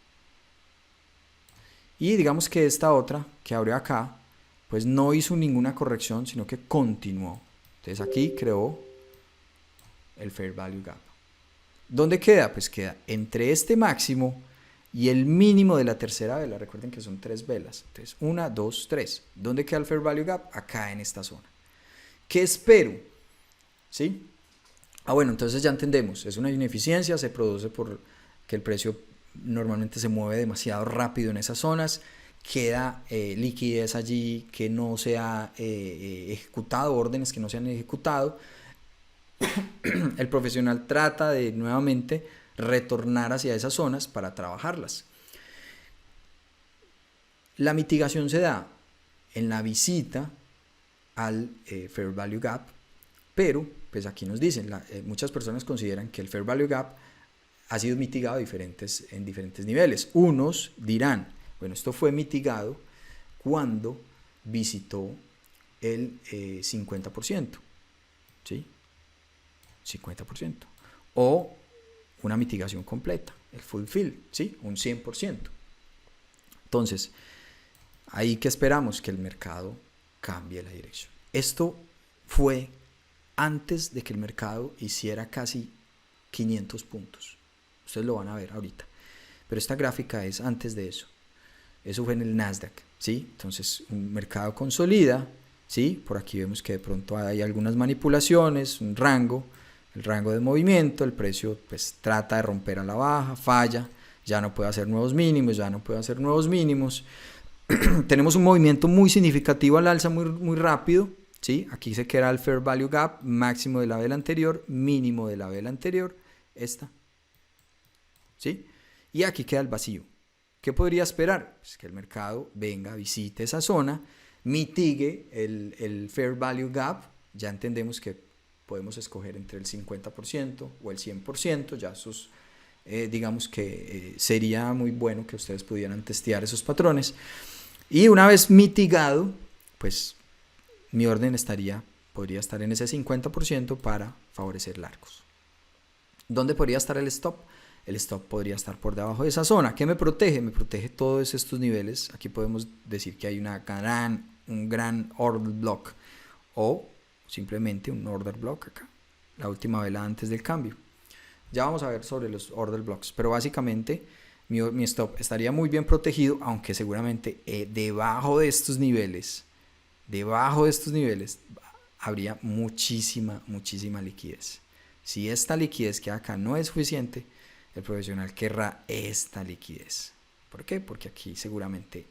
Y digamos que esta otra que abrió acá, pues no hizo ninguna corrección, sino que continuó. Entonces aquí creó el Fair Value Gap. ¿Dónde queda? Pues queda entre este máximo y el mínimo de la tercera vela. Recuerden que son 3 velas. Entonces, 1, 2, 3. ¿Dónde queda el Fair Value Gap? Acá en esta zona. ¿Qué espero? ¿Sí? Bueno, entonces ya entendemos. Es una ineficiencia, se produce por que el precio normalmente se mueve demasiado rápido en esas zonas. Queda liquidez allí que no se ha ejecutado, órdenes que no se han ejecutado. El profesional trata de nuevamente retornar hacia esas zonas para trabajarlas. La mitigación se da en la visita al Fair Value Gap, pero pues aquí nos dicen, muchas personas consideran que el Fair Value Gap ha sido mitigado en diferentes niveles. Unos dirán, bueno, esto fue mitigado cuando visitó el 50%, ¿sí? 50%. O una mitigación completa, el full fill, ¿sí? Un 100%. Entonces, ahí que esperamos que el mercado cambie la dirección. Esto fue antes de que el mercado hiciera casi 500 puntos. Ustedes lo van a ver ahorita. Pero esta gráfica es antes de eso. Eso fue en el Nasdaq, ¿sí? Entonces, un mercado consolida, ¿sí? Por aquí vemos que de pronto hay algunas manipulaciones, un rango, el rango de movimiento, el precio pues trata de romper a la baja, falla, ya no puede hacer nuevos mínimos, Tenemos un movimiento muy significativo al alza, muy rápido, ¿sí? Aquí se queda el Fair Value Gap, máximo de la vela anterior, mínimo de la vela anterior, esta, ¿sí? Y aquí queda el vacío. ¿Qué podría esperar? Pues que el mercado venga, visite esa zona, mitigue el Fair Value Gap. Ya entendemos que podemos escoger entre el 50% o el 100%. Ya esos, digamos que sería muy bueno que ustedes pudieran testear esos patrones. Y una vez mitigado, pues mi orden podría estar en ese 50% para favorecer largos. ¿Dónde podría estar el stop? El stop podría estar por debajo de esa zona. ¿Qué me protege? Me protege todos estos niveles. Aquí podemos decir que hay un gran order block o simplemente un order block acá, la última vela antes del cambio. Ya vamos a ver sobre los order blocks, pero básicamente mi stop estaría muy bien protegido, aunque seguramente debajo de estos niveles habría muchísima liquidez. Si esta liquidez que acá no es suficiente, el profesional querrá esta liquidez. ¿Por qué? Porque aquí seguramente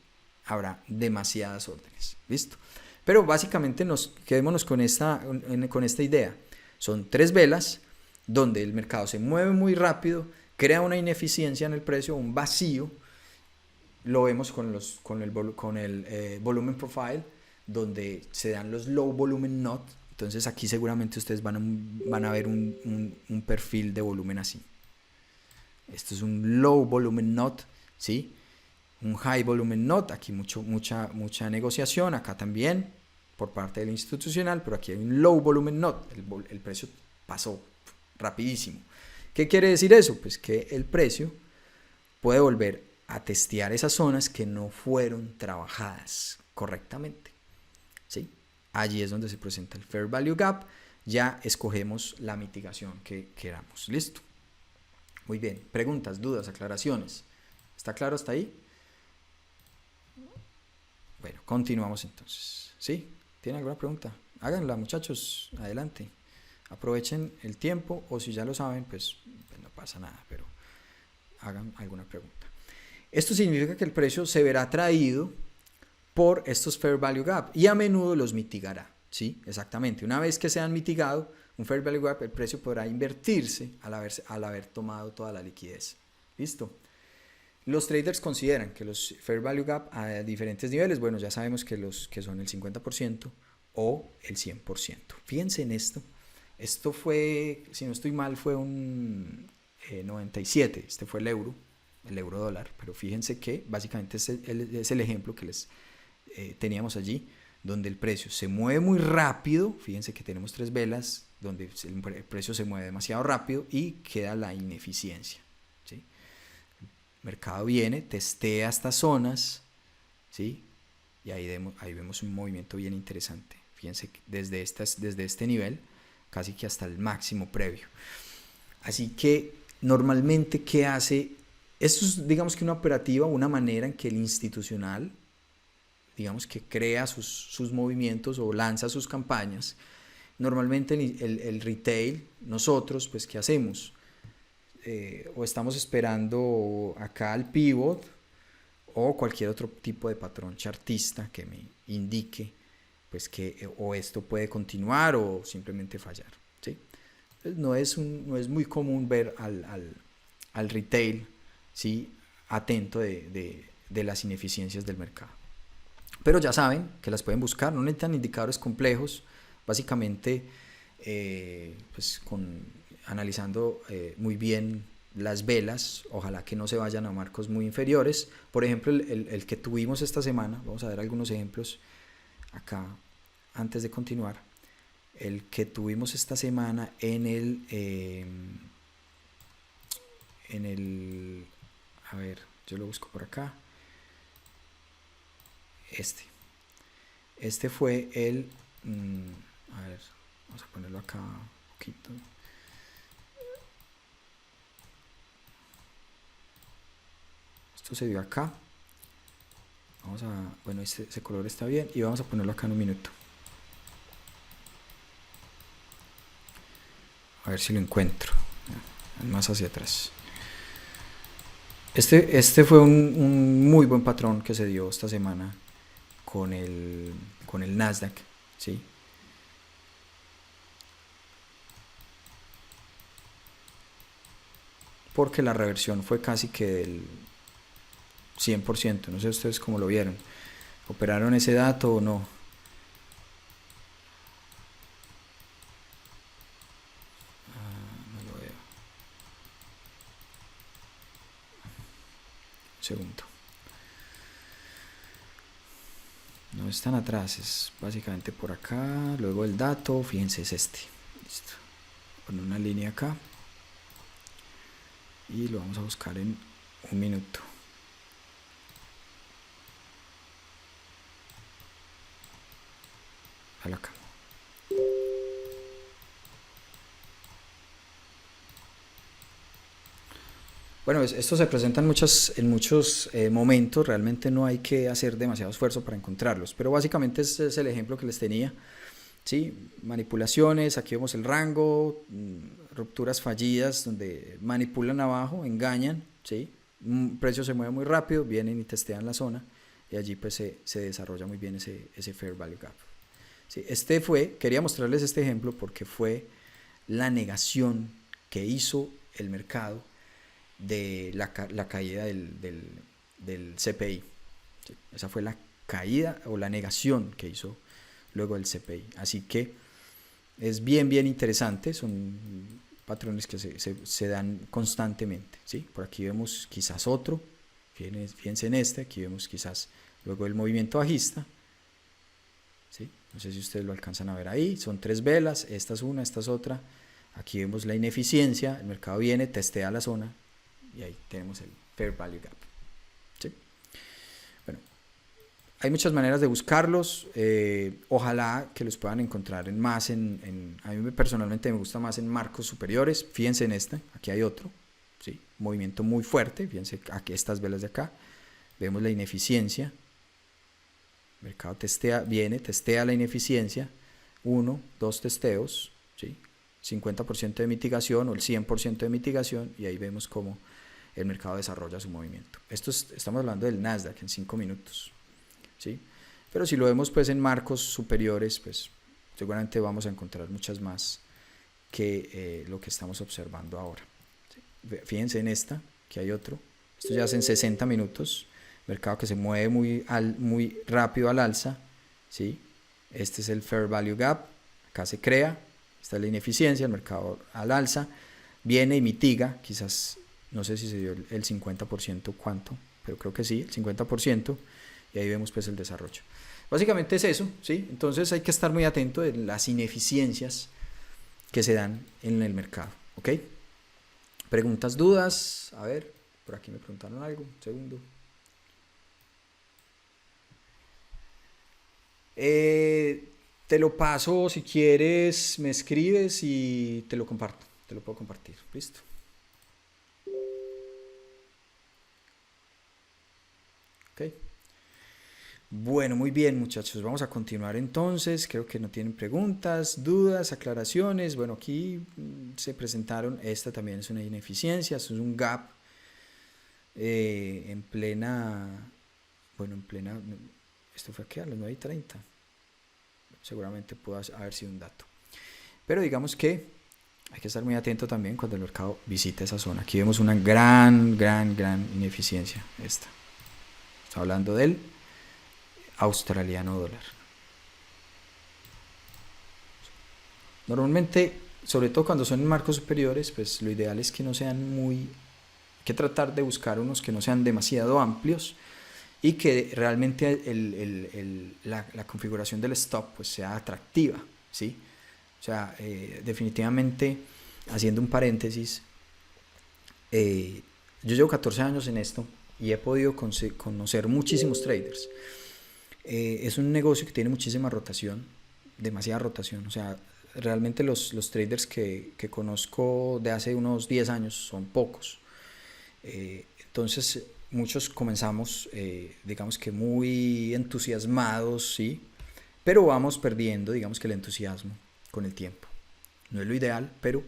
habrá demasiadas órdenes. ¿Listo? Pero básicamente quedémonos con esta idea. Son 3 velas donde el mercado se mueve muy rápido, crea una ineficiencia en el precio, un vacío. Lo vemos con el volumen profile, donde se dan los low volumen not. Entonces aquí seguramente ustedes van a ver un perfil de volumen así. Esto es un low volumen not, ¿sí? Un high volumen not, aquí mucha negociación, acá también por parte del institucional, pero aquí hay un low volumen not, el precio pasó rapidísimo. ¿Qué quiere decir eso? Pues que el precio puede volver a testear esas zonas que no fueron trabajadas correctamente, ¿sí? Allí es donde se presenta el Fair Value Gap, ya escogemos la mitigación que queramos. ¿Listo? Muy bien, preguntas, dudas, aclaraciones. ¿Está claro hasta ahí? Bueno, continuamos entonces. ¿Sí? ¿Tienen alguna pregunta? Háganla, muchachos, adelante. Aprovechen el tiempo, o si ya lo saben, pues no pasa nada, pero hagan alguna pregunta. Esto significa que el precio se verá atraído por estos Fair Value Gap y a menudo los mitigará. ¿Sí? Exactamente. Una vez que se han mitigado un Fair Value Gap, el precio podrá invertirse al haber tomado toda la liquidez. ¿Listo? Los traders consideran que los Fair Value Gap a diferentes niveles, bueno, ya sabemos que los que son el 50% o el 100%. Fíjense en esto. Esto fue, si no estoy mal, fue un 97. Este fue el euro dólar. Pero fíjense que básicamente es el ejemplo que les teníamos allí, donde el precio se mueve muy rápido. Fíjense que tenemos 3 velas donde el precio se mueve demasiado rápido y queda la ineficiencia. ¿Sí? El mercado viene, testea estas zonas, ¿sí? Y ahí vemos un movimiento bien interesante. Fíjense que desde este nivel casi que hasta el máximo previo. Así que normalmente, ¿qué hace? Esto es, digamos que una operativa, una manera en que el institucional, digamos que crea sus movimientos o lanza sus campañas. Normalmente el retail, nosotros, pues, ¿qué hacemos? O estamos esperando acá al pivot o cualquier otro tipo de patrón chartista que me indique pues que o esto puede continuar o simplemente fallar. ¿Sí? No es muy común ver al retail, ¿sí? Atento de las ineficiencias del mercado. Pero ya saben que las pueden buscar, no necesitan indicadores complejos, básicamente pues analizando muy bien las velas, ojalá que no se vayan a marcos muy inferiores. Por ejemplo, el que tuvimos esta semana, vamos a ver algunos ejemplos acá antes de continuar. El que tuvimos esta semana en el a ver, yo lo busco por acá. Este fue el a ver, vamos a ponerlo acá un poquito. Esto se dio acá. Bueno, ese color está bien y vamos a ponerlo acá en un minuto. A ver si lo encuentro. Más hacia atrás. Este fue un muy buen patrón que se dio esta semana con el Nasdaq, ¿sí? Porque la reversión fue casi que del 100%. No sé ustedes cómo lo vieron. ¿Operaron ese dato o no? No lo veo. Un segundo. No es tan atrás, es básicamente por acá. Luego el dato, fíjense, es este. Listo. Con una línea acá. Y lo vamos a buscar en un minuto. Acá. Bueno, esto se presenta en muchos momentos, realmente no hay que hacer demasiado esfuerzo para encontrarlos, pero básicamente ese es el ejemplo que les tenía. ¿Sí? Manipulaciones, aquí vemos el rango, rupturas fallidas donde manipulan abajo, engañan, ¿sí? Un precio se mueve muy rápido, vienen y testean la zona y allí pues se desarrolla muy bien ese Fair Value Gap. ¿Sí? Quería mostrarles este ejemplo porque fue la negación que hizo el mercado de la caída del CPI. ¿Sí? Esa fue la caída o la negación que hizo luego del CPI. Así que es bien interesante, son patrones que se dan constantemente. ¿Sí? Por aquí vemos quizás otro, fíjense en este, aquí vemos quizás luego el movimiento bajista. ¿Sí? No sé si ustedes lo alcanzan a ver ahí, son 3 velas, esta es una, esta es otra. Aquí vemos la ineficiencia, el mercado viene, testea la zona y ahí tenemos el Fair Value Gap. ¿Sí? Bueno, hay muchas maneras de buscarlos, ojalá que los puedan encontrar a mí personalmente me gusta más en marcos superiores. Fíjense en este, aquí hay otro, ¿sí? Movimiento muy fuerte, fíjense aquí estas velas de acá, vemos la ineficiencia, el mercado testea la ineficiencia, 1, 2 testeos, ¿sí? 50% de mitigación o el 100% de mitigación y ahí vemos cómo el mercado desarrolla su movimiento. Estamos hablando del Nasdaq en 5 minutos, ¿sí? Pero si lo vemos pues en marcos superiores, pues seguramente vamos a encontrar muchas más que lo que estamos observando ahora, ¿sí? Fíjense en esta, que hay otro. Esto ya hace en 60 minutos, mercado que se mueve muy rápido al alza, ¿sí? Este es el Fair Value Gap, acá se crea, esta es la ineficiencia, el mercado al alza, viene y mitiga, quizás, no sé si se dio el 50%, cuánto, pero creo que sí, el 50%, y ahí vemos pues el desarrollo. Básicamente es eso, ¿sí? Entonces hay que estar muy atento de las ineficiencias que se dan en el mercado, ¿ok? Preguntas, dudas, a ver, por aquí me preguntaron algo, un segundo. Te lo paso, si quieres, me escribes y te lo comparto, te lo puedo compartir, listo. Ok. Bueno, muy bien muchachos, vamos a continuar entonces, creo que no tienen preguntas, dudas, aclaraciones. Bueno, aquí se presentaron, esta también es una ineficiencia, esto es un gap en plena, esto fue aquí a las 9:30, seguramente pudo haber sido un dato. Pero digamos que hay que estar muy atento también cuando el mercado visita esa zona. Aquí vemos una gran ineficiencia, esta. Está hablando del australiano dólar. Normalmente, sobre todo cuando son en marcos superiores, pues lo ideal es que no sean muy... Hay que tratar de buscar unos que no sean demasiado amplios y que realmente la configuración del stop pues sea atractiva, ¿sí? O sea, definitivamente, haciendo un paréntesis, yo llevo 14 años en esto y he podido conocer muchísimos traders. Es un negocio que tiene muchísima rotación, demasiada rotación. O sea, realmente los traders que conozco de hace unos 10 años son pocos. Entonces, muchos comenzamos, digamos que muy entusiasmados, ¿sí? Pero vamos perdiendo, digamos que el entusiasmo con el tiempo. No es lo ideal, pero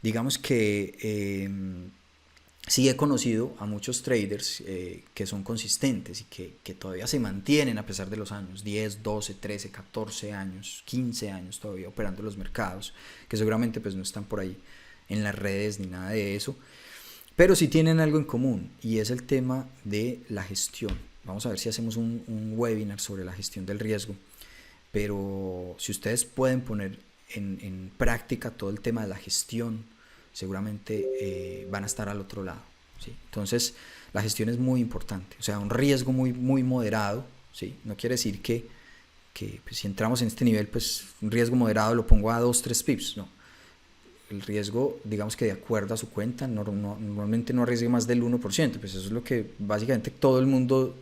digamos que sí he conocido a muchos traders que son consistentes y que todavía se mantienen a pesar de los años, 10, 12, 13, 14 años, 15 años todavía operando los mercados, que seguramente pues no están por ahí en las redes ni nada de eso, pero sí tienen algo en común y es el tema de la gestión. Vamos a ver si hacemos un webinar sobre la gestión del riesgo, pero si ustedes pueden poner en práctica todo el tema de la gestión, seguramente van a estar al otro lado, ¿sí? Entonces la gestión es muy importante, o sea, un riesgo muy moderado, ¿sí? No quiere decir que pues, si entramos en este nivel, pues un riesgo moderado lo pongo a 2-3 pips, no. El riesgo, digamos que de acuerdo a su cuenta, normalmente no arriesgue más del 1%, pues eso es lo que básicamente todo el mundo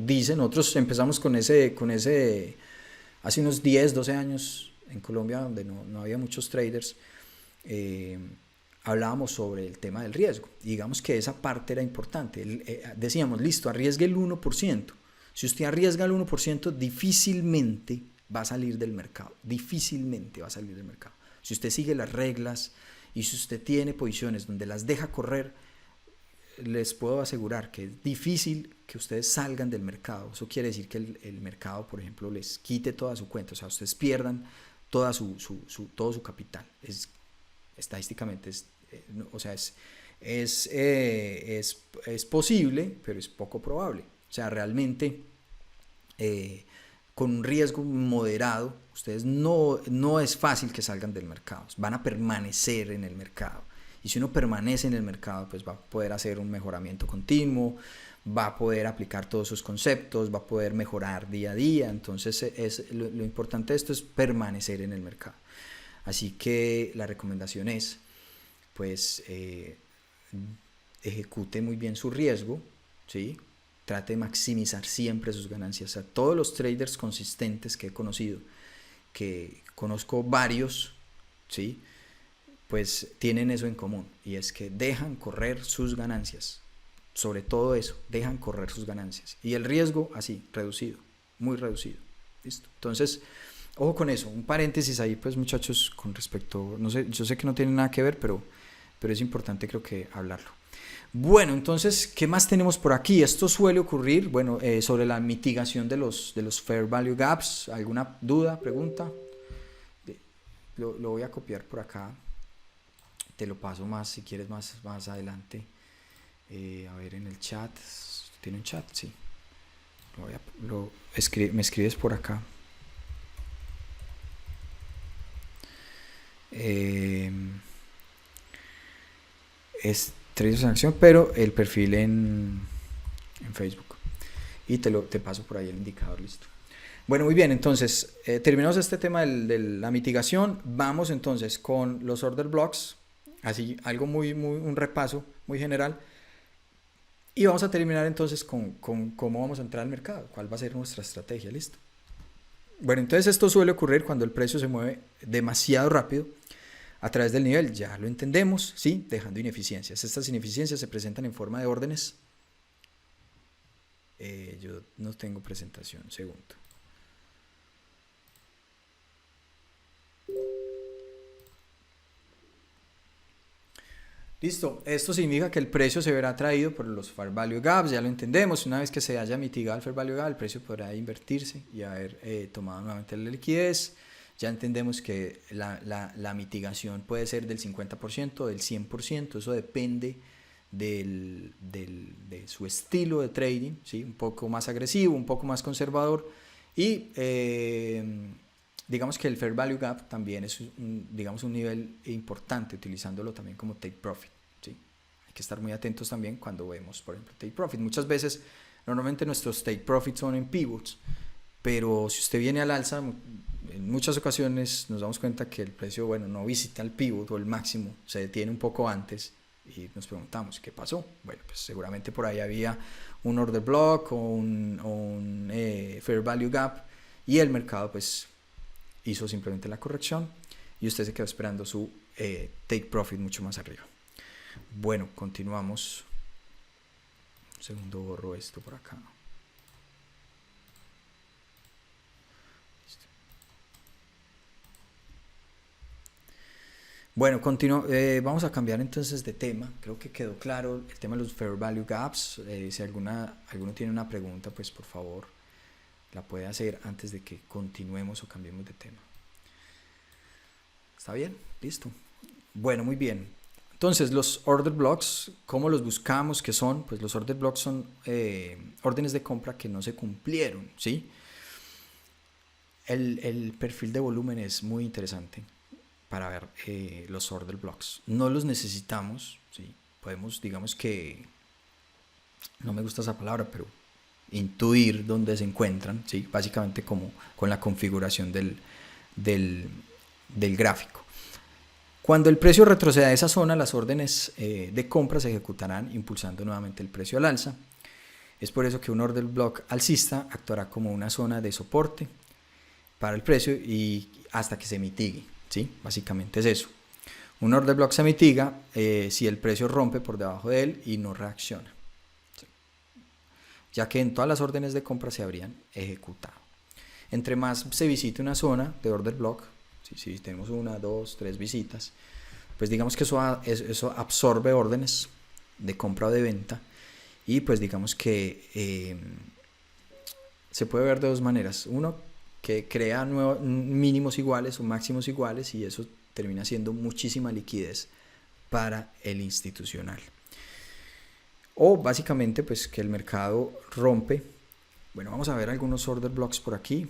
dice. Nosotros empezamos con ese hace unos 10, 12 años en Colombia, donde no había muchos traders. Hablábamos sobre el tema del riesgo y digamos que esa parte era importante. Decíamos, listo, arriesgue el 1%. Si usted arriesga el 1%, difícilmente va a salir del mercado, si usted sigue las reglas y si usted tiene posiciones donde las deja correr, les puedo asegurar que es difícil que ustedes salgan del mercado. Eso quiere decir que el mercado, por ejemplo, les quite toda su cuenta, o sea, ustedes pierdan todo su capital. Estadísticamente es posible, pero es poco probable. O sea, realmente con un riesgo moderado, ustedes no es fácil que salgan del mercado, van a permanecer en el mercado. Y si uno permanece en el mercado, pues va a poder hacer un mejoramiento continuo, va a poder aplicar todos sus conceptos, va a poder mejorar día a día. Entonces lo importante de esto es permanecer en el mercado. Así que la recomendación es, pues, ejecute muy bien su riesgo, ¿sí? Trate de maximizar siempre sus ganancias. A todos los traders consistentes que he conocido, que conozco varios, ¿sí? Pues tienen eso en común, y es que dejan correr sus ganancias. Sobre todo eso, dejan correr sus ganancias. Y el riesgo así, reducido, muy reducido. ¿Listo? Entonces, ojo con eso. Un paréntesis ahí, pues, muchachos, con respecto, no sé, yo sé que no tiene nada que ver, pero es importante, creo que hablarlo. Bueno, entonces, ¿qué más tenemos por aquí? Esto suele ocurrir, bueno, sobre la mitigación de los fair value gaps. ¿Alguna duda, pregunta? Lo voy a copiar por acá. Te lo paso más, si quieres, más adelante. A ver, en el chat. ¿Tiene un chat? Sí. Me escribes por acá. Es Traders en Acción, pero el perfil en Facebook. Y te paso por ahí el indicador, listo. Bueno, muy bien, entonces terminamos este tema de la mitigación. Vamos entonces con los order blocks, así algo un repaso muy general. Y vamos a terminar entonces con cómo vamos a entrar al mercado, cuál va a ser nuestra estrategia, listo. Bueno, entonces esto suele ocurrir cuando el precio se mueve demasiado rápido a través del nivel, ya lo entendemos, ¿sí? Dejando ineficiencias. Estas ineficiencias se presentan en forma de órdenes. Yo no tengo presentación, segundo. Listo, esto significa que el precio se verá atraído por los fair value gaps, ya lo entendemos. Una vez que se haya mitigado el fair value gap, el precio podrá invertirse y haber tomado nuevamente la liquidez. Ya entendemos que la mitigación puede ser del 50%, del 100%, eso depende de su estilo de trading, ¿sí? Un poco más agresivo, un poco más conservador. Y digamos que el fair value gap también es digamos un nivel importante, utilizándolo también como take profit, ¿sí? Hay que estar muy atentos también cuando vemos, por ejemplo, take profit. Muchas veces, normalmente nuestros take profits son en pivots, pero si usted viene al alza, en muchas ocasiones nos damos cuenta que el precio, bueno, no visita el pivot o el máximo, se detiene un poco antes y nos preguntamos, ¿qué pasó? Bueno, pues seguramente por ahí había un order block o un fair value gap y el mercado pues hizo simplemente la corrección y usted se quedó esperando su take profit mucho más arriba. Bueno, continuamos. Un segundo, borro esto por acá. Bueno, vamos a cambiar entonces de tema. Creo que quedó claro el tema de los fair value gaps. Si alguno tiene una pregunta, pues por favor la puede hacer antes de que continuemos o cambiemos de tema. ¿Está bien? Listo. Bueno, muy bien. Entonces, los order blocks, ¿cómo los buscamos? ¿Qué son? Pues los order blocks son órdenes de compra que no se cumplieron, ¿sí? El perfil de volumen es muy interesante para ver los order blocks. No los necesitamos, ¿sí? Podemos, digamos que, no me gusta esa palabra, pero intuir dónde se encuentran, ¿sí? Básicamente como con la configuración del gráfico. Cuando el precio retroceda a esa zona, las órdenes de compra se ejecutarán impulsando nuevamente el precio al alza. Es por eso que un order block alcista actuará como una zona de soporte para el precio y hasta que se mitigue, ¿sí? Básicamente es eso. Un order block se mitiga si el precio rompe por debajo de él y no reacciona, ¿sí? Ya que en todas las órdenes de compra se habrían ejecutado. Entre más se visite una zona de order block, si tenemos 1, 2, 3 visitas, pues digamos que eso absorbe órdenes de compra o de venta y pues digamos que se puede ver de dos maneras. Uno, que crea mínimos iguales o máximos iguales y eso termina siendo muchísima liquidez para el institucional. O básicamente pues que el mercado rompe. Bueno, vamos a ver algunos order blocks por aquí.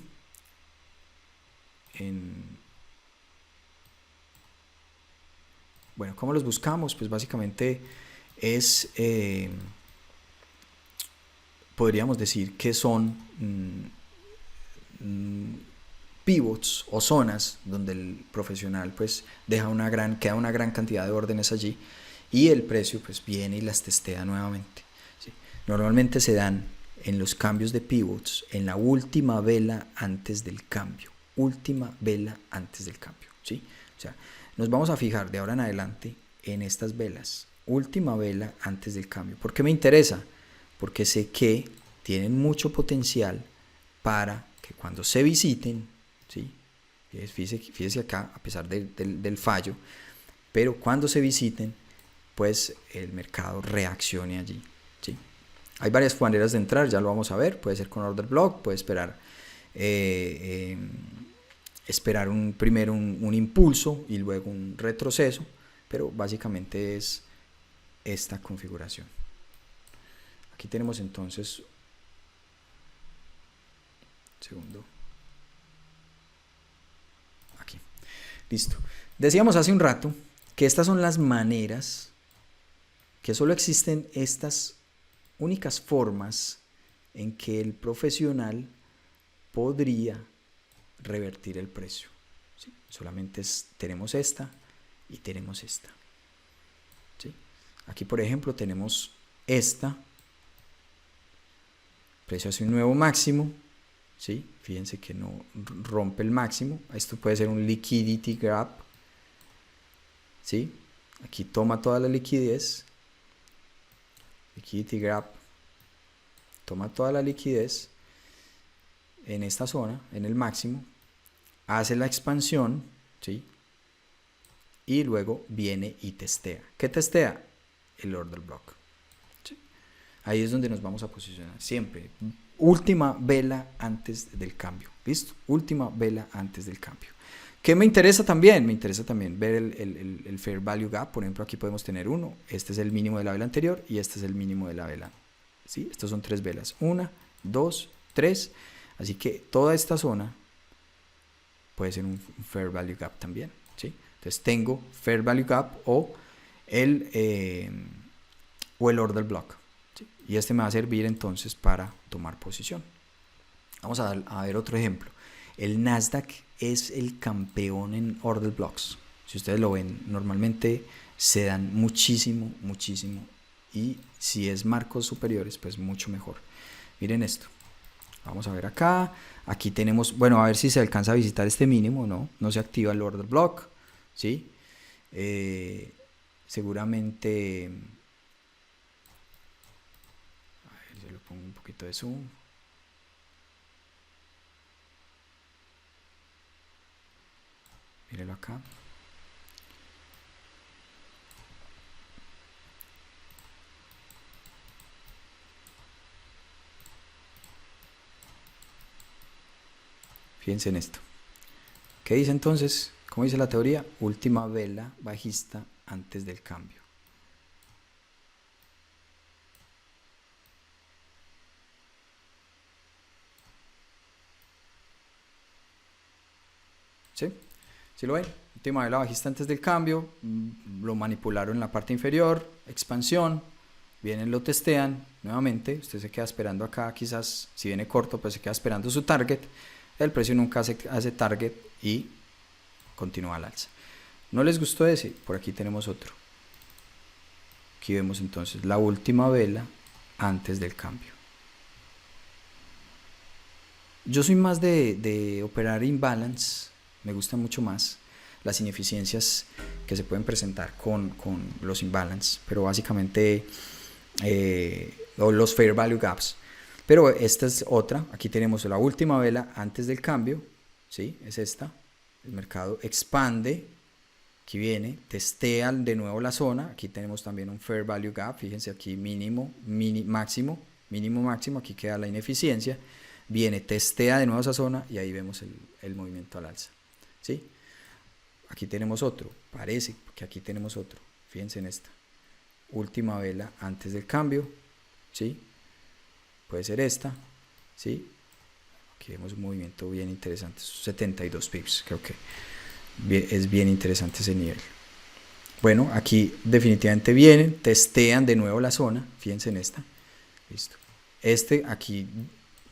Bueno, ¿cómo los buscamos? Pues básicamente es, podríamos decir que son pivots o zonas donde el profesional pues queda una gran cantidad de órdenes allí y el precio pues viene y las testea nuevamente, ¿sí? Normalmente se dan en los cambios de pivots en la última vela antes del cambio, ¿sí? O sea, nos vamos a fijar de ahora en adelante en estas velas, última vela antes del cambio. ¿Por qué me interesa? Porque sé que tienen mucho potencial para que cuando se visiten, ¿sí? Fíjese acá, a pesar del fallo, pero cuando se visiten, pues el mercado reaccione allí, ¿sí? Hay varias maneras de entrar, ya lo vamos a ver. Puede ser con order block, puede esperar primero un impulso y luego un retroceso, pero básicamente es esta configuración. Aquí tenemos entonces, segundo, aquí, listo. Decíamos hace un rato que estas son las maneras, que solo existen estas únicas formas en que el profesional podría revertir el precio, ¿sí? Solamente tenemos esta y tenemos esta, ¿sí? Aquí por ejemplo tenemos esta, precio hace un nuevo máximo, ¿sí? Fíjense que no rompe el máximo. Esto puede ser un liquidity grab, ¿sí? Aquí toma toda la liquidez, liquidity grab, toma toda la liquidez en esta zona, en el máximo, hace la expansión, ¿sí? Y luego viene y testea. ¿Qué testea? El order block, ¿sí? Ahí es donde nos vamos a posicionar siempre. Última vela antes del cambio, ¿listo? Última vela antes del cambio. ¿Qué me interesa también? Me interesa también ver el Fair Value Gap. Por ejemplo, aquí podemos tener uno. Este es el mínimo de la vela anterior y este es el mínimo de la vela, ¿sí? Estos son 3 velas. 1, 2, 3. Así que toda esta zona puede ser un Fair Value Gap también, ¿sí? Entonces tengo Fair Value Gap o el Order Block, ¿sí? Y este me va a servir entonces para tomar posición. Vamos a ver otro ejemplo. El Nasdaq es el campeón en Order Blocks. Si ustedes lo ven, normalmente se dan muchísimo, muchísimo. Y si es marcos superiores, pues mucho mejor. Miren esto. Vamos a ver acá. Aquí tenemos, bueno, a ver si se alcanza a visitar este mínimo, ¿no? No se activa el order block, ¿sí? Seguramente, a ver, yo le pongo un poquito de zoom. Mírenlo acá. Fíjense en esto. ¿Qué dice entonces? ¿Cómo dice la teoría? Última vela bajista antes del cambio. ¿Sí? ¿Sí lo ven? Última vela bajista antes del cambio. Lo manipularon en la parte inferior. Expansión. Vienen, lo testean nuevamente. Usted se queda esperando acá. Quizás si viene corto, pues se queda esperando su target. El precio nunca hace target y continúa al alza. ¿No les gustó ese? Por aquí tenemos otro. Aquí vemos entonces la última vela antes del cambio. Yo soy más de operar imbalance. Me gusta mucho más las ineficiencias que se pueden presentar con los imbalance, pero básicamente los fair value gaps. Pero esta es otra. Aquí tenemos la última vela antes del cambio, ¿sí? Es esta. El mercado expande. Aquí viene, testea de nuevo la zona. Aquí tenemos también un fair value gap. Fíjense aquí mínimo, máximo, mínimo, máximo. Aquí queda la ineficiencia. Viene, testea de nuevo esa zona y ahí vemos el movimiento al alza, ¿sí? Aquí tenemos otro. Parece que aquí tenemos otro. Fíjense en esta. Última vela antes del cambio, ¿sí? Puede ser esta, ¿sí? Aquí vemos un movimiento bien interesante, 72 pips, creo que es bien interesante ese nivel. Bueno, aquí definitivamente vienen, testean de nuevo la zona, fíjense en esta, listo. Este aquí,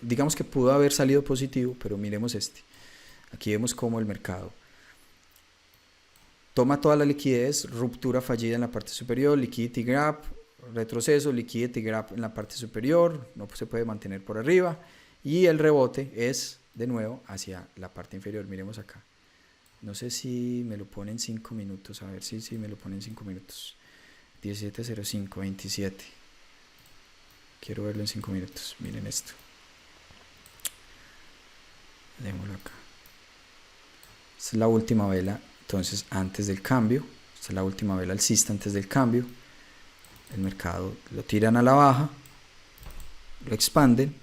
digamos que pudo haber salido positivo, pero miremos este. Aquí vemos cómo el mercado toma toda la liquidez, ruptura fallida en la parte superior, liquidity grab, retroceso, liquidity grab en la parte superior, no se puede mantener por arriba y el rebote es de nuevo hacia la parte inferior. Miremos acá, no sé si me lo pone en 5 minutos, a ver si me lo pone en 5 minutos. 17:05, 27, quiero verlo en 5 minutos. Miren esto, démoslo acá. Esta es la última vela entonces antes del cambio, esta es la última vela alcista antes del cambio. el mercado lo tiran a la baja, lo expanden.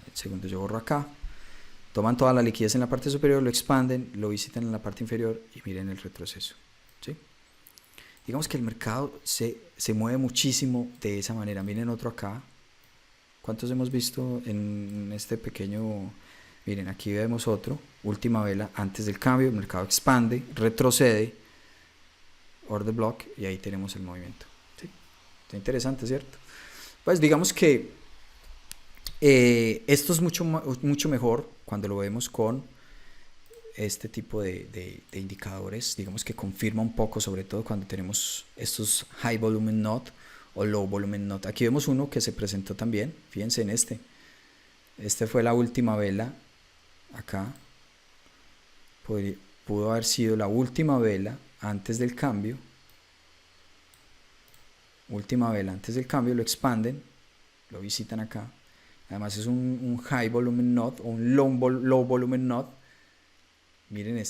El segundo yo borro acá. Toman toda la liquidez en la parte superior, lo expanden, lo visitan en la parte inferior y miren el retroceso. ¿Sí? Digamos que el mercado se mueve muchísimo de esa manera. Miren otro acá. ¿Cuántos hemos visto en este pequeño? Miren, aquí vemos otro. Última vela antes del cambio. El mercado expande, retrocede. Order block y ahí tenemos el movimiento. ¿Sí? Está interesante, ¿cierto? Pues digamos que esto es mucho mejor cuando lo vemos con este tipo de indicadores, digamos que confirma un poco, sobre todo cuando tenemos estos high volumen not o low volumen not. Aquí vemos uno que se presentó también, fíjense en este fue la última vela acá, pudo haber sido la última vela antes del cambio, lo expanden, lo visitan acá. Además es un high volumen not o un low volumen not. Miren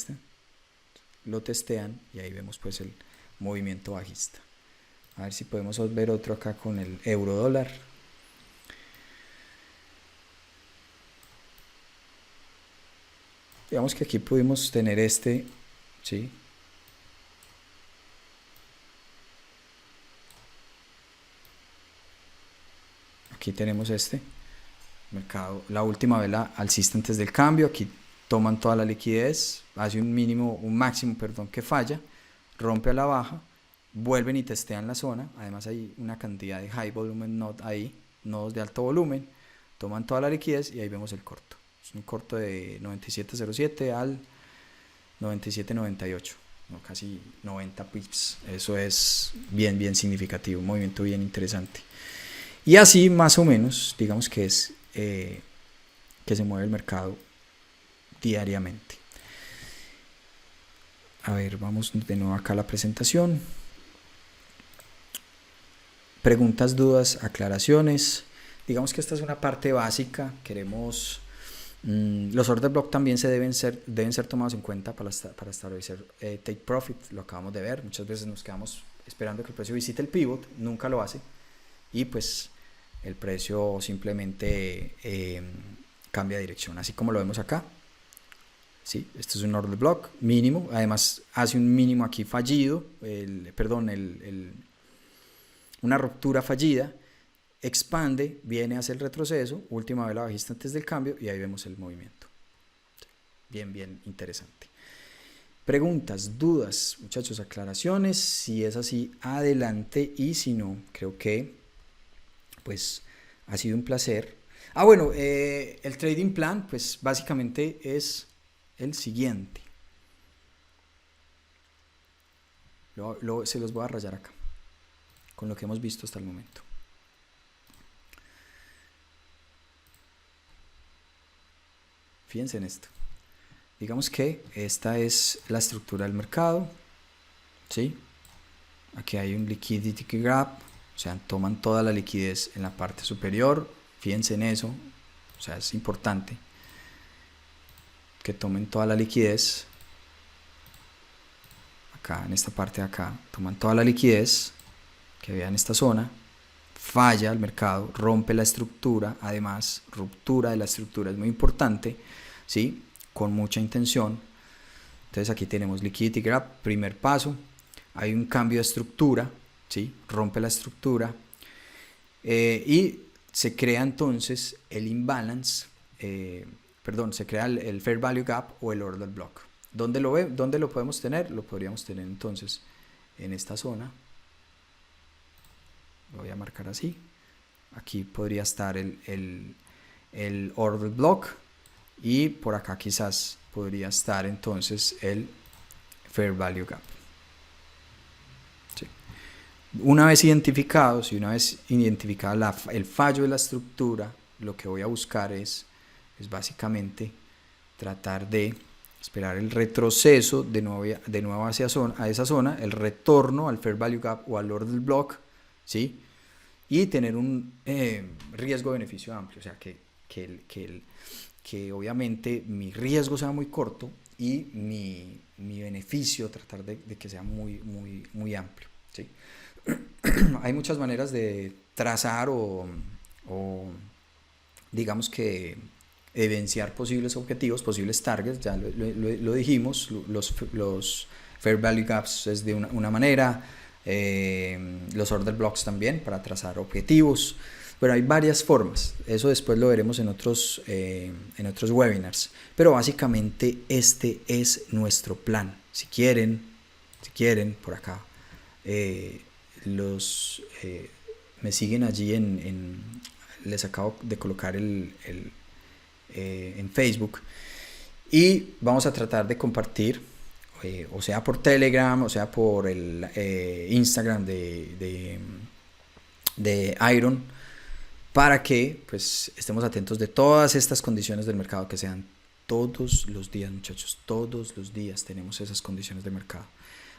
lo testean y ahí vemos pues el movimiento bajista. A ver si podemos ver otro acá con el euro dólar. Digamos que aquí pudimos tener ¿sí? Aquí tenemos mercado, la última vela alcista antes del cambio. Aquí toman toda la liquidez, hace un máximo que falla, rompe a la baja, vuelven y testean la zona. Además hay una cantidad de high volumen not ahí, nodos de alto volumen, toman toda la liquidez y ahí vemos el corto. Es un corto de 97.07 al 97.98, ¿no? Casi 90 pips. Eso es bien significativo, un movimiento bien interesante. Y así más o menos, digamos que es que se mueve el mercado diariamente. A ver, vamos de nuevo acá a la presentación. Preguntas, dudas, aclaraciones. Digamos que esta es una parte básica. Los order block también deben ser tomados en cuenta para establecer take profit. Lo acabamos de ver. Muchas veces nos quedamos esperando que el precio visite el pivot, nunca lo hace, y pues el precio simplemente cambia de dirección, así como lo vemos acá. ¿Sí? Este es un order block mínimo, además hace un mínimo aquí fallido, una ruptura fallida, expande, viene a hacer el retroceso, última vela bajista antes del cambio y ahí vemos el movimiento. Bien interesante. Preguntas, dudas, muchachos, aclaraciones. Si es así, adelante, y si no, creo que pues ha sido un placer. Bueno, el trading plan pues básicamente es el siguiente. Se los voy a rayar acá con lo que hemos visto hasta el momento. Fíjense en esto. Digamos que esta es la estructura del mercado, ¿sí? Aquí hay un liquidity gap, o sea, toman toda la liquidez en la parte superior. Fíjense en eso, o sea, es importante que tomen toda la liquidez. Acá, en esta parte de acá, toman toda la liquidez, que vean esta zona, falla el mercado, rompe la estructura, además, ruptura de la estructura es muy importante, ¿sí? Con mucha intención. Entonces aquí tenemos liquidity gap, primer paso, hay un cambio de estructura, ¿sí? Rompe la estructura y se crea entonces el imbalance, se crea el fair value gap o el order block. ¿Dónde lo podemos tener? Lo podríamos tener entonces en esta zona. Lo voy a marcar así. Aquí podría estar el order block y por acá quizás podría estar entonces el fair value gap. Sí. Una vez identificado el fallo de la estructura, lo que voy a buscar es básicamente tratar de esperar el retroceso de nuevo hacia esa zona, el retorno al fair value gap o al order block, ¿sí? Y tener un riesgo-beneficio amplio, o sea, que obviamente mi riesgo sea muy corto y mi beneficio tratar de que sea muy amplio, ¿sí? Hay muchas maneras de trazar o digamos que evidenciar posibles objetivos, posibles targets, ya lo dijimos, los Fair Value Gaps es de una manera, los Order Blocks también para trazar objetivos, pero hay varias formas, eso después lo veremos en otros webinars, pero básicamente este es nuestro plan. Si quieren por acá, me siguen allí les acabo de colocar en Facebook, y vamos a tratar de compartir, o sea por Telegram, o sea por el Instagram de Iron, para que pues estemos atentos de todas estas condiciones del mercado, que sean todos los días, muchachos, todos los días tenemos esas condiciones de mercado.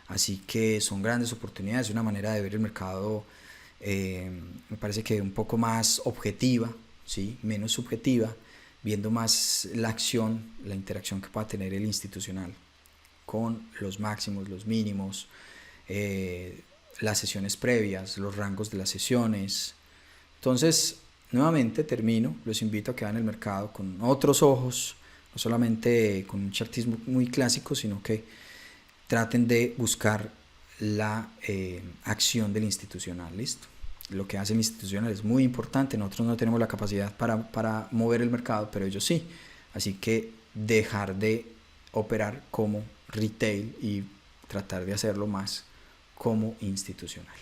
Así que son grandes oportunidades, una manera de ver el mercado, me parece que un poco más objetiva, ¿sí? Menos subjetiva, viendo más la acción, la interacción que pueda tener el institucional con los máximos, los mínimos, las sesiones previas, los rangos de las sesiones. Entonces, nuevamente termino, los invito a que vean el mercado con otros ojos, no solamente con un chartismo muy clásico, sino que traten de buscar la acción del institucional. Listo. Lo que hace el institucional es muy importante, nosotros no tenemos la capacidad para mover el mercado, pero ellos sí. Así que dejar de operar como retail y tratar de hacerlo más como institucional.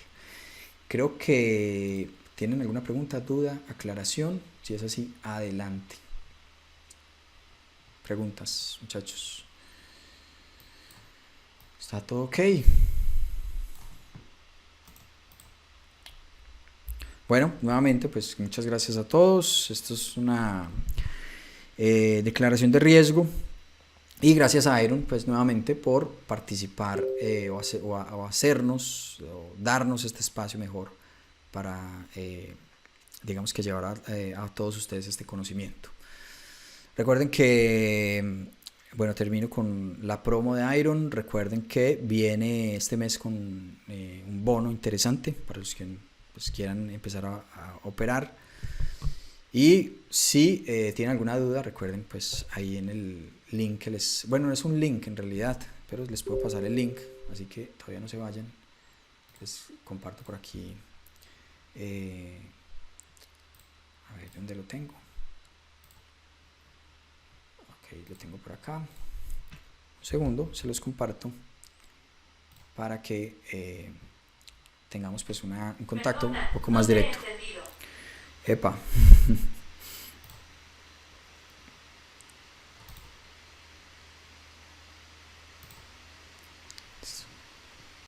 Creo que tienen alguna pregunta, duda, aclaración. Si es así, adelante. Preguntas, muchachos. ¿Está todo ok? Bueno, nuevamente, pues muchas gracias a todos. Esto es una declaración de riesgo. Y gracias a Iron, pues nuevamente por participar o hacernos, o darnos este espacio mejor para, digamos que llevar a todos ustedes este conocimiento. Recuerden que, bueno, termino con la promo de Iron. Recuerden que viene este mes con un bono interesante para los que pues quieran empezar a operar. Y si tienen alguna duda, recuerden pues ahí en el link que bueno, no es un link en realidad, pero les puedo pasar el link, así que todavía no se vayan. Les comparto por aquí, a ver dónde lo tengo. Ok, lo tengo por acá. Un segundo, se los comparto para que tengamos pues un contacto un poco más directo. Epa.